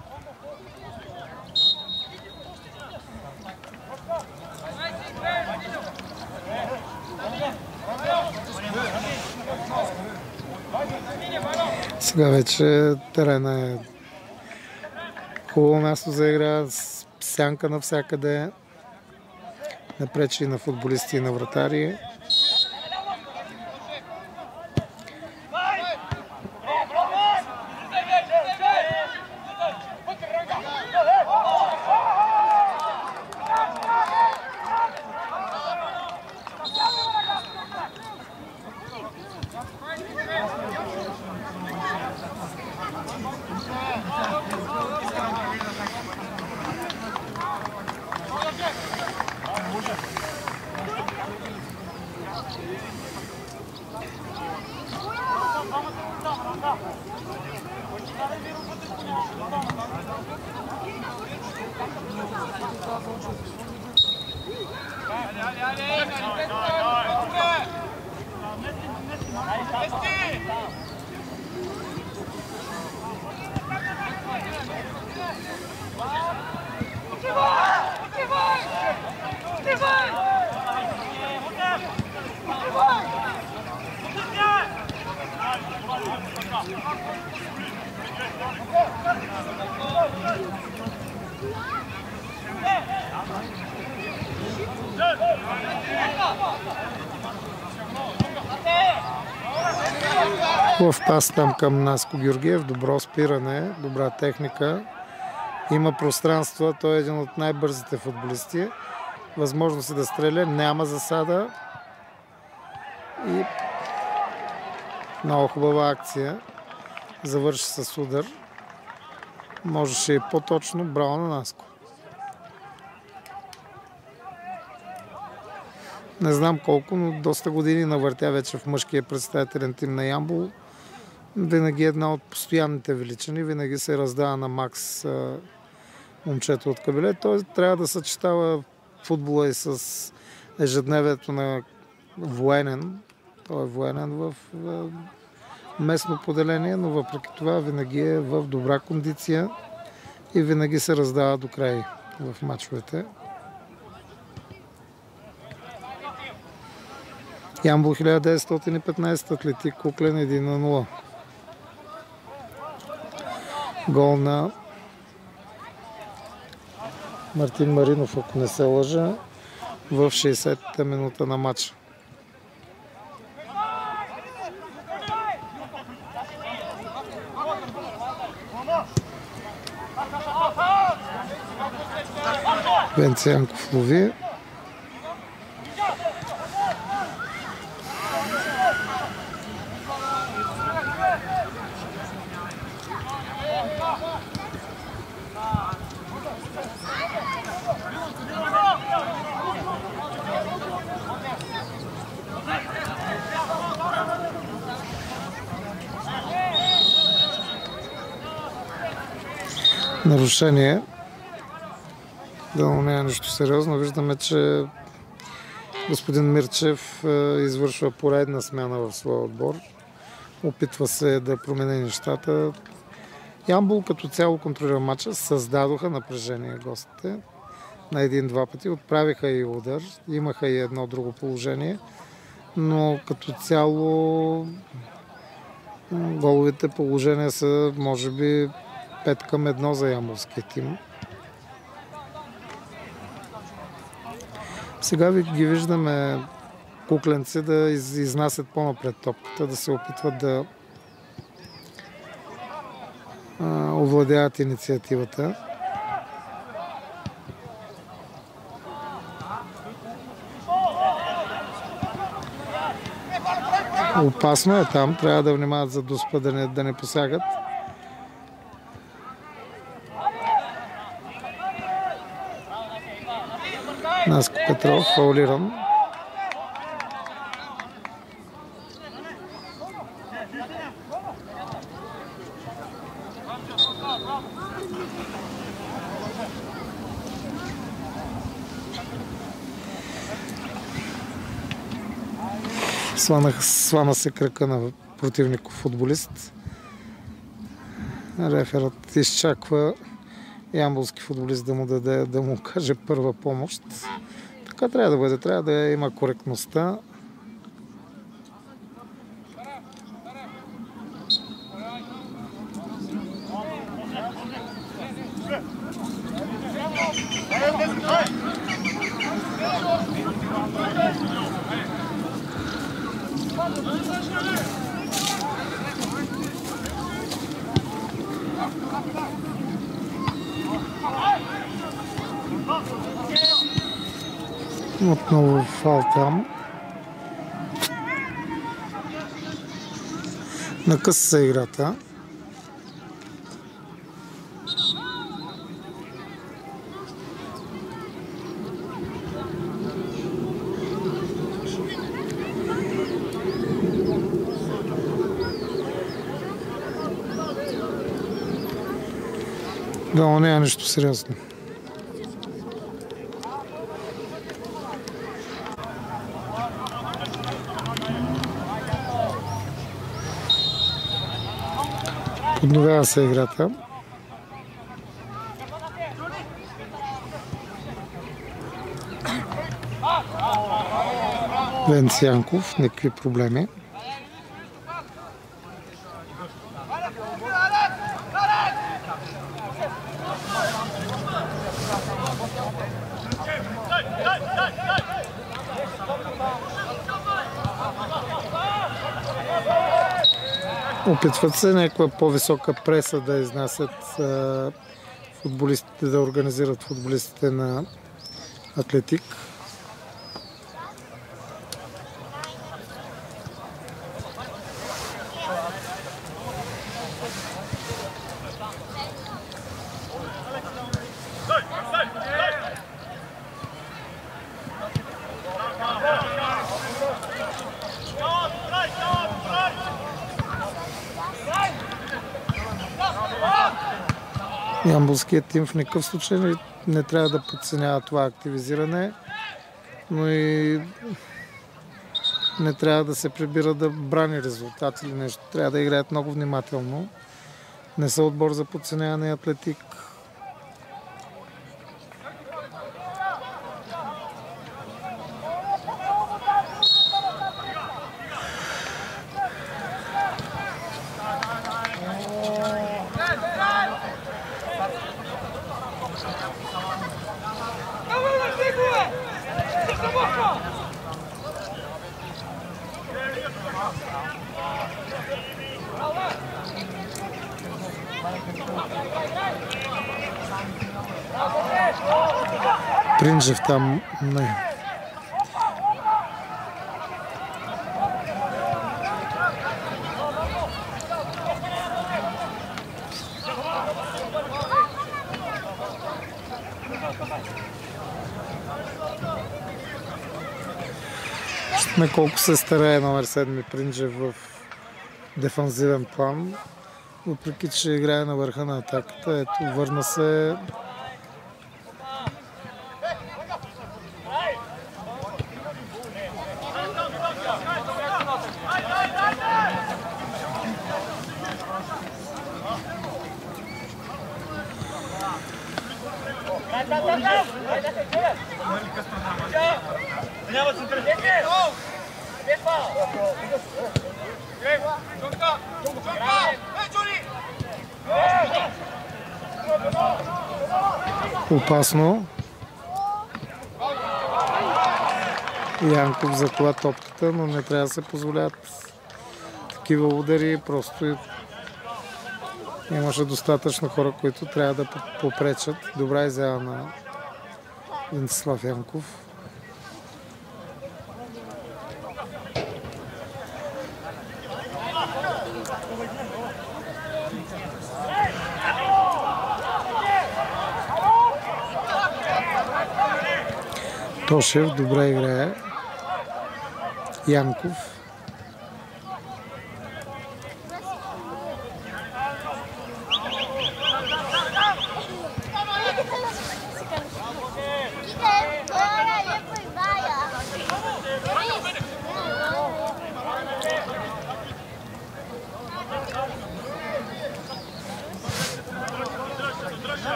Сега вече терена е хубаво място за игра, сянка навсякъде, не пречи и на футболисти и на вратари. Хубав пас там към Наско Георгиев, добро спиране, добра техника. Има пространство, той е един от най-бързите футболисти. Възможност е да стреля, няма засада. И много хубава акция. Завърши с удар. Можеше и по-точно, браво на Наско. Не знам колко, но доста години навъртя вече в мъжкия представителен тим на Ямбол. Винаги една от постоянните величини, винаги се раздава на макс момчето от Кабеле. Той трябва да съчетава футбола и с ежедневието на военен. Той е военен в местно поделение, но въпреки това винаги е в добра кондиция и винаги се раздава до край в мачовете. Ямбол 1915, Атлетик Куклен 1-0. Гол на Мартин Маринов, ако не се лъжа, в 60-та минута на матча. Венцянков лови. нарушение. Дано не е нещо сериозно. Виждаме, че господин Мирчев извършва поредна смяна в своя отбор. Опитва се да промени нещата. Ямбол като цяло контролира матча. Създадоха напрежение гостите на един-два пъти. Отправиха и удар. Имаха и едно друго положение. Но като цяло головите положения са може би 5-1 за ямболския тим. Сега ги виждаме кукленци да изнасят по-напред топката, да се опитват да овладяват инициативата. Опасно е там, трябва да внимават за Дуспа да не посягат. Наско Петров, фаулиран. Свана се крака на противников футболист. Реферът изчаква ямболски футболист да му каже първа помощ. Така трябва да бъде, трябва да има коректността. Отново фал там. Накъса се играта. Да, но не е нищо сериозно. Подновява се играта. Венциянков, никакви проблеми. Опитват се някаква по-висока преса да изнасят футболистите, да организират футболистите на Атлетик. Ямболският тим в никакъв случай не трябва да подценява това активизиране, но и не трябва да се прибира да брани резултат или нещо. Трябва да играят много внимателно. Не са отбор за подценяване Атлетик. Принджев там не. Виждаме колко се старае номер 7 Принджев в дефанзивен план. въпреки че играе на върха на атаката. Ето, върна се. Опасно. Янков закова топката, но не трябва да се позволят такива удари. Просто имаше достатъчно хора, които трябва да попречат. Добра изява на Венцислав Янков. Тошев добре играе. Янков.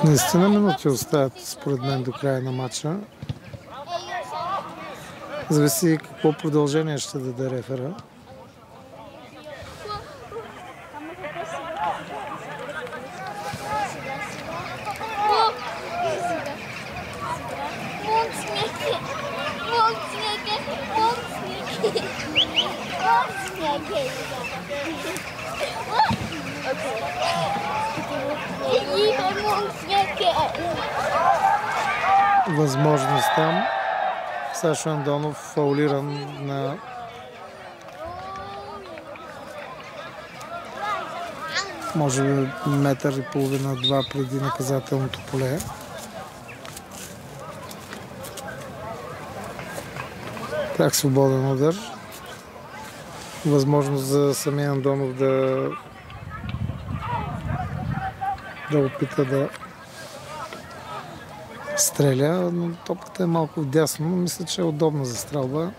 Наистина минути остават според мен до края на матча. Зависи какво продължение ще даде рефера. Възможност там. Сашо Андонов фаулиран на може би метър и половина-два преди наказателното поле. Так свободен удар. Възможност за самия Андонов да опита да стреля, но топката е малко вдясно, но мисля, че е удобна за стрелба.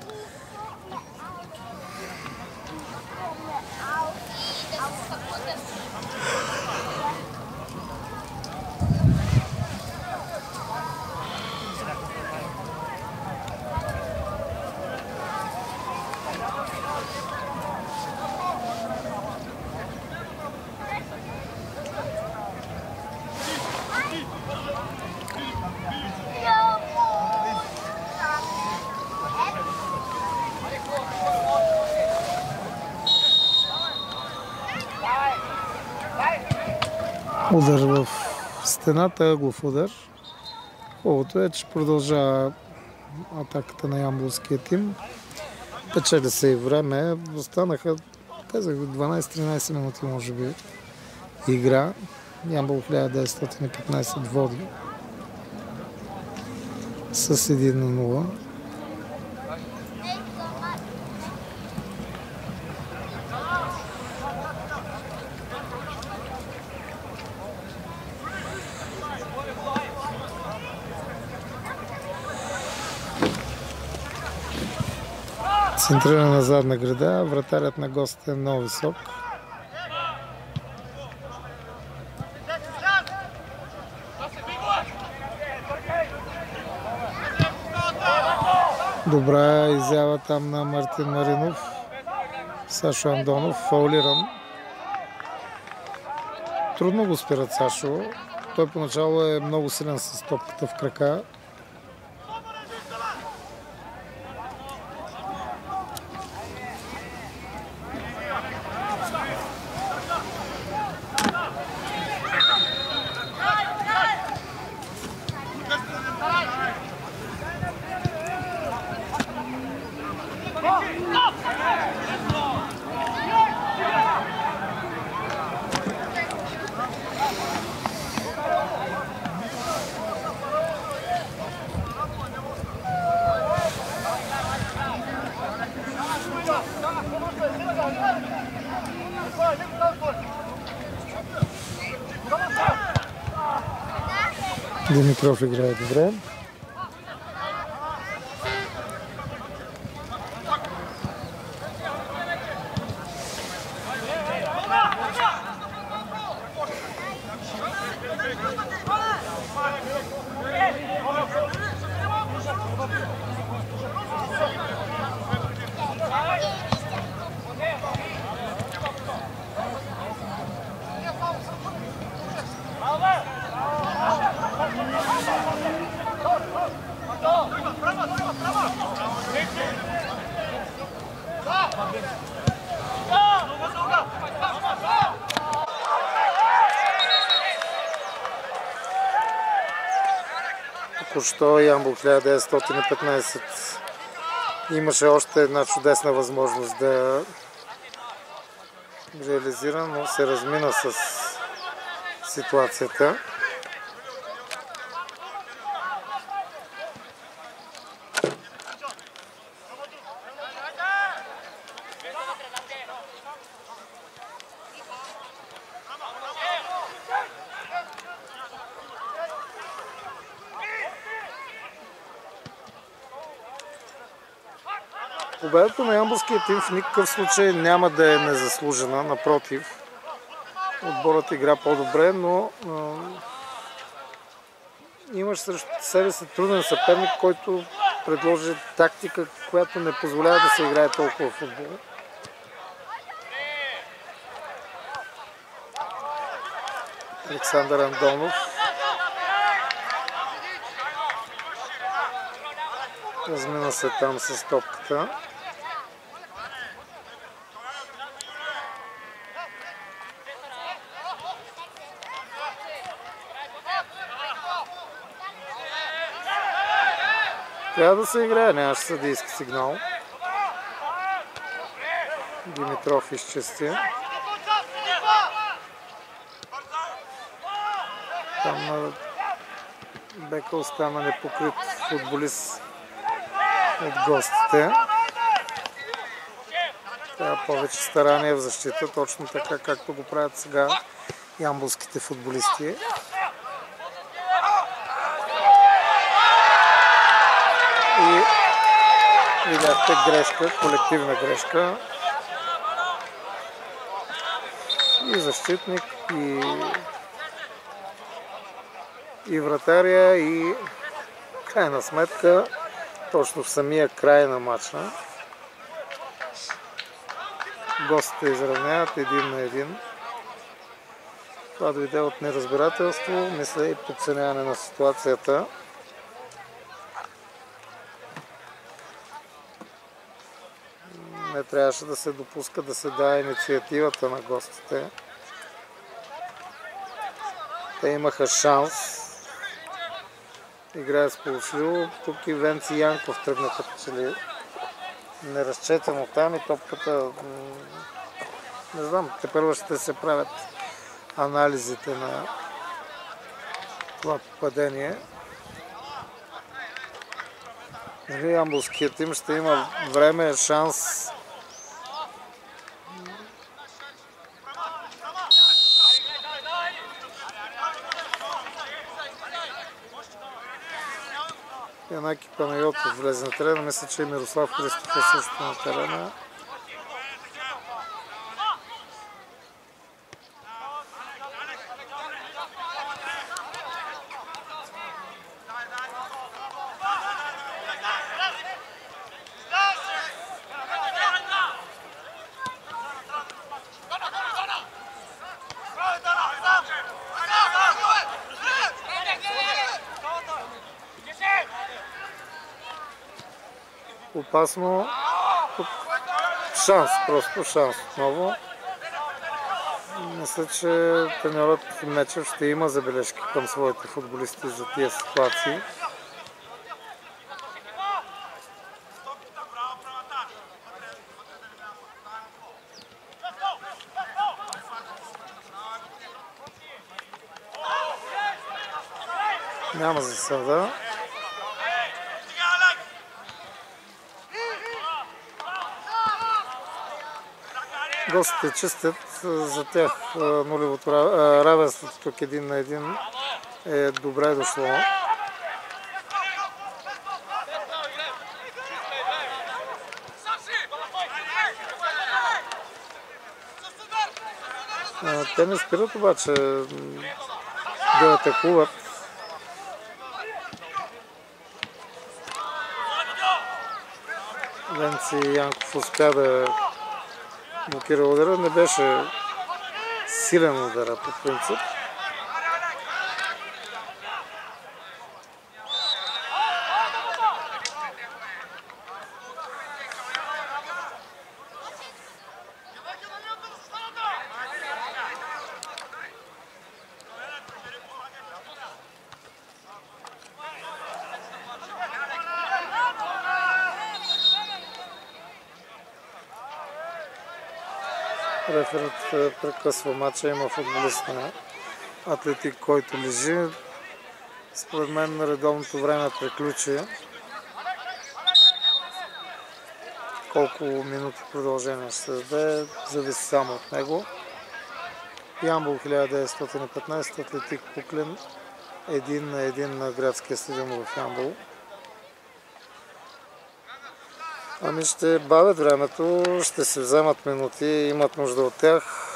Удар в стената, ъглов удар. Хубавото е, че продължава атаката на ямболския тим. Печели се и време. Останаха, казах, 12-13 минути може би игра. Ямбол 1915 води с 1-0. Центрирана на задна града, вратарят на гостите е много висок. Добра изява там на Мартин Маринов. Сашо Андонов, фаулиран. Трудно го спират Сашо. Той поначало е много силен с топката в крака. Димитров играе добре. Току-що Ямбол 1915 имаше още една чудесна възможност да реализира, но се размина с ситуацията. Победата на ямболския тим в никакъв случай няма да е незаслужена, напротив. Отборът игра по-добре, но имаш срещу себе си труден съперник, който предложи тактика, която не позволява да се играе толкова футбол. Александър Андонов. Размина се там с топката. Трябва да се играе, нямаше съдийски сигнал. Димитров изчисти. Там на бека остана непокрит футболист от гостите. Трябва повече старание в защита, точно така както го правят сега ямболските футболисти. И видяхте грешка, колективна грешка. И защитник, и вратаря, и крайна сметка точно в самия край на матча гостите изравняват 1-1. Това дойде от неразбирателство, мисля и подценяване на ситуацията. Не трябваше да се допуска да се дава инициативата на гостите. Те имаха шанс. Играе сполучливо. Тук и Венци Янков тръгна като че ли неразчетено там и топката... Не знам, тепърва ще се правят анализите на това попадение. Ямболският тим ще има време, шанс. Янаки Панайотов влезе на терена. Мисля, че и Мирослав Христов е също на терена. Опасно. Тук шанс, просто шанс отново. Мисля, че треньорът Мечев ще има забележки към своите футболисти за тия ситуации. Няма засада. Гостите чистят за тях нулевото равенство тук 1-1. е добре дошло. Те не спират обаче да атакуват. Ленци Янков успя да блокира удара. Не беше силен удара по принцип. Реферът прекъсва матча, има футболист на Атлетик, който лежи. Според мен на редовното време приключи. Колко минути продължение ще се даде, зависи само от него. Ямбол 1915, Атлетик Куклен 1-1 на градския стадион в Ямбол. Ами ще бавят времето, ще се вземат минути, имат нужда от тях.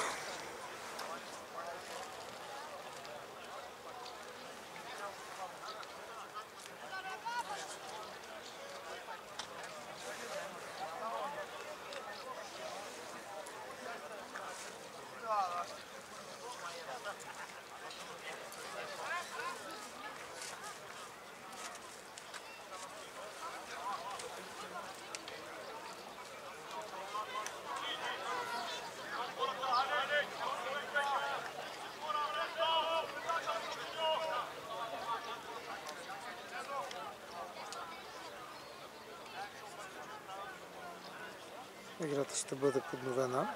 Играта ще бъде подновена.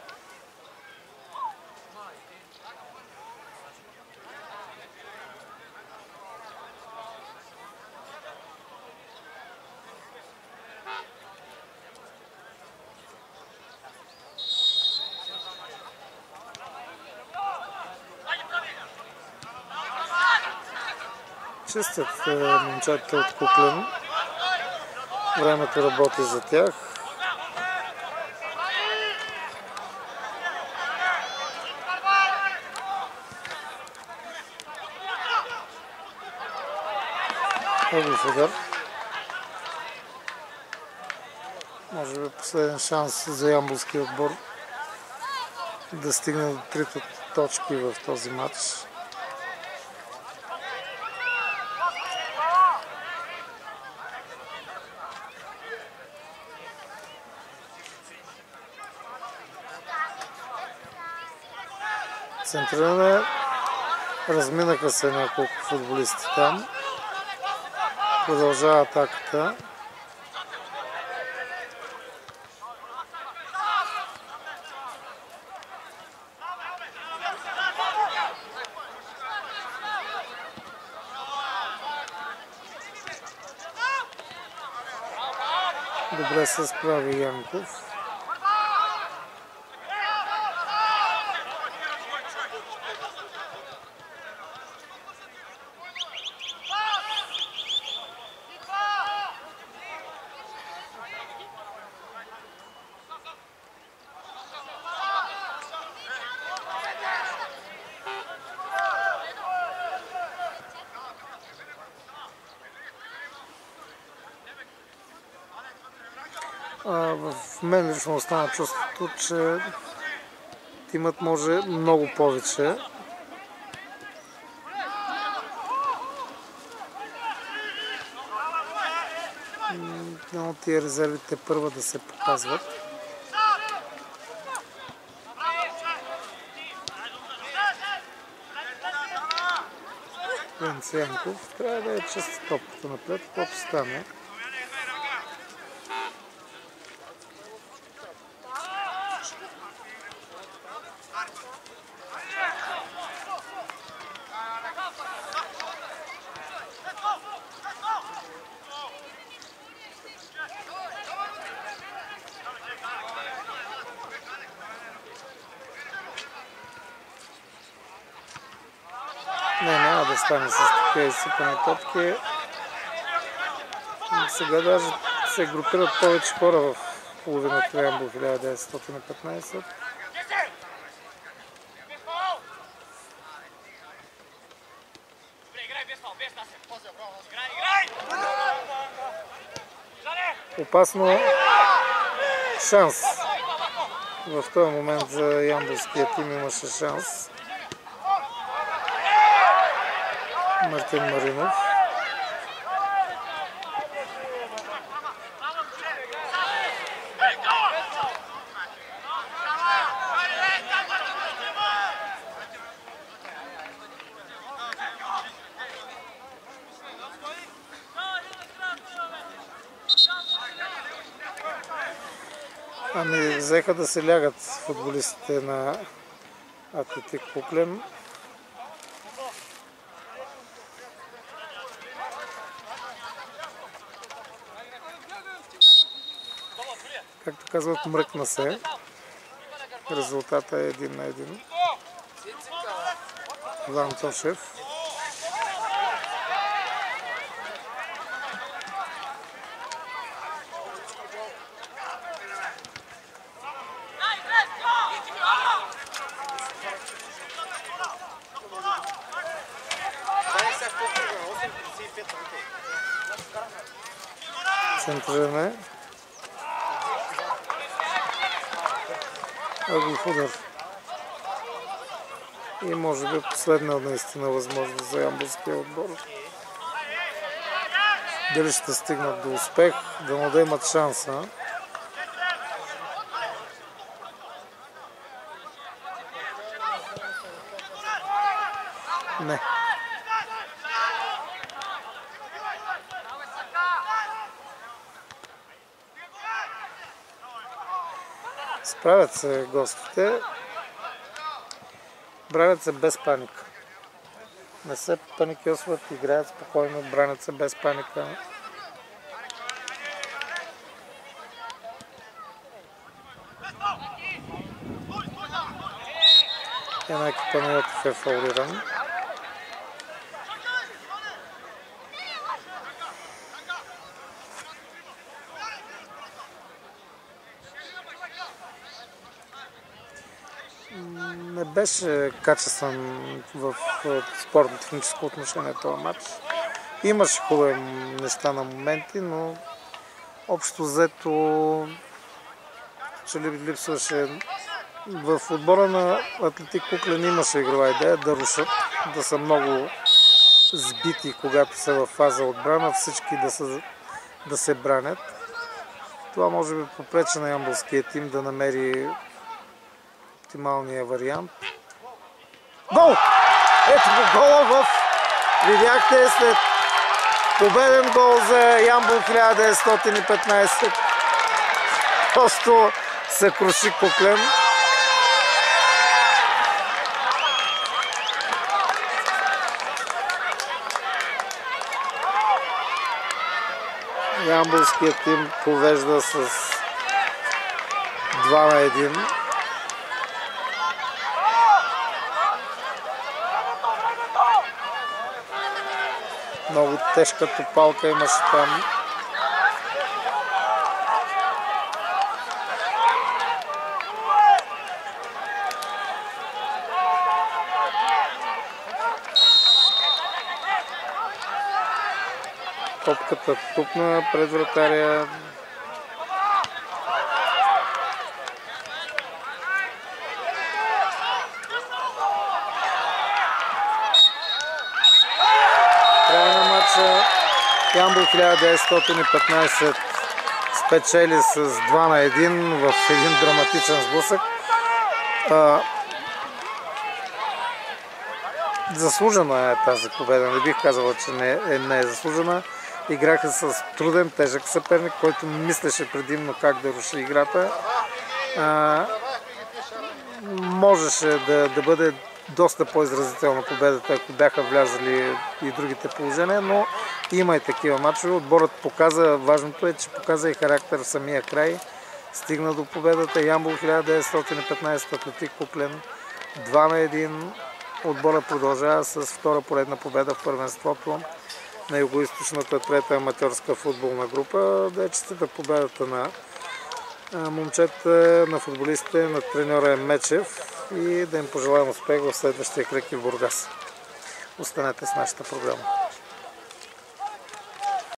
Чистят момчетата от Куклен. Времето работи за тях. Ъглов удар. Може би последен шанс за ямболския отбор да стигне до 3 точки в този матч. Центриране. Разминаха се няколко футболисти там. Продължава атаката. Добре се справи Янков. В мен лично остана чувството, че тимът може много повече. Но тия резервите първа да се показват. Ленци Янков трябва да е чист топката напред, каквото стане. Не, няма да стане с такива изсипани топки. Сега даже се групират повече хора в половината на Ямбол 1915. Опасно шанс. В този момент за ямболския тим имаше шанс. Мартин Маринов. Ами взеха да се лягат футболистите на Атлетик Куклен. Както казват, мръкна се. Резултата е 1-1. Иван Тошев. Центриране. Ъглов удар. И може би последна наистина възможност за ямболския отбор. Дали ще стигнат до успех, да имат шанса. Не. Справят се гостите. Бранят се без паника. Не се паникьосват, играят спокойно, бранят се без паника. Янаки Панайотов е фаулиран. Не беше качествен в спортно-техническо отношение този матч. Имаше хубави неща на моменти, но общо взето че липсваше. В отбора на Атлетик Куклен имаше игрова идея да рушат, да са много сбити, когато са в фаза отбрана, всички да се бранят. Това може би попречи на ямболския тим да намери оптималния вариант. Гол! Ето го гола видяхте след победен гол за Ямбол 1915. Просто съкруши Куклен. Ямболският тим повежда с 2-1. Много тежка топалка имаше там. Топката тупна пред вратаря. Ямбол 1915 спечели с 2-1 в един драматичен сблъсък. Заслужена е тази победа. Не бих казала, че не е заслужена. Играха с труден, тежък съперник, който мислеше предимно как да руши играта. Можеше да бъде доста по-изразителна победата, ако бяха влязали и другите положения, но има и такива мачове. Отборът показа, важното е, че показа и характер в самия край. Стигна до победата. Ямбол 1915, Атлетик Куклен 2-1. отбора продължава с втора поредна победа в първенството на югоизточната трета аматьорска футболна група. Да е честита победата на момчета, на футболистите, на треньора Мечев и да им пожелаем успех в следващия кръг и в Бургас. Останете с нашата програма.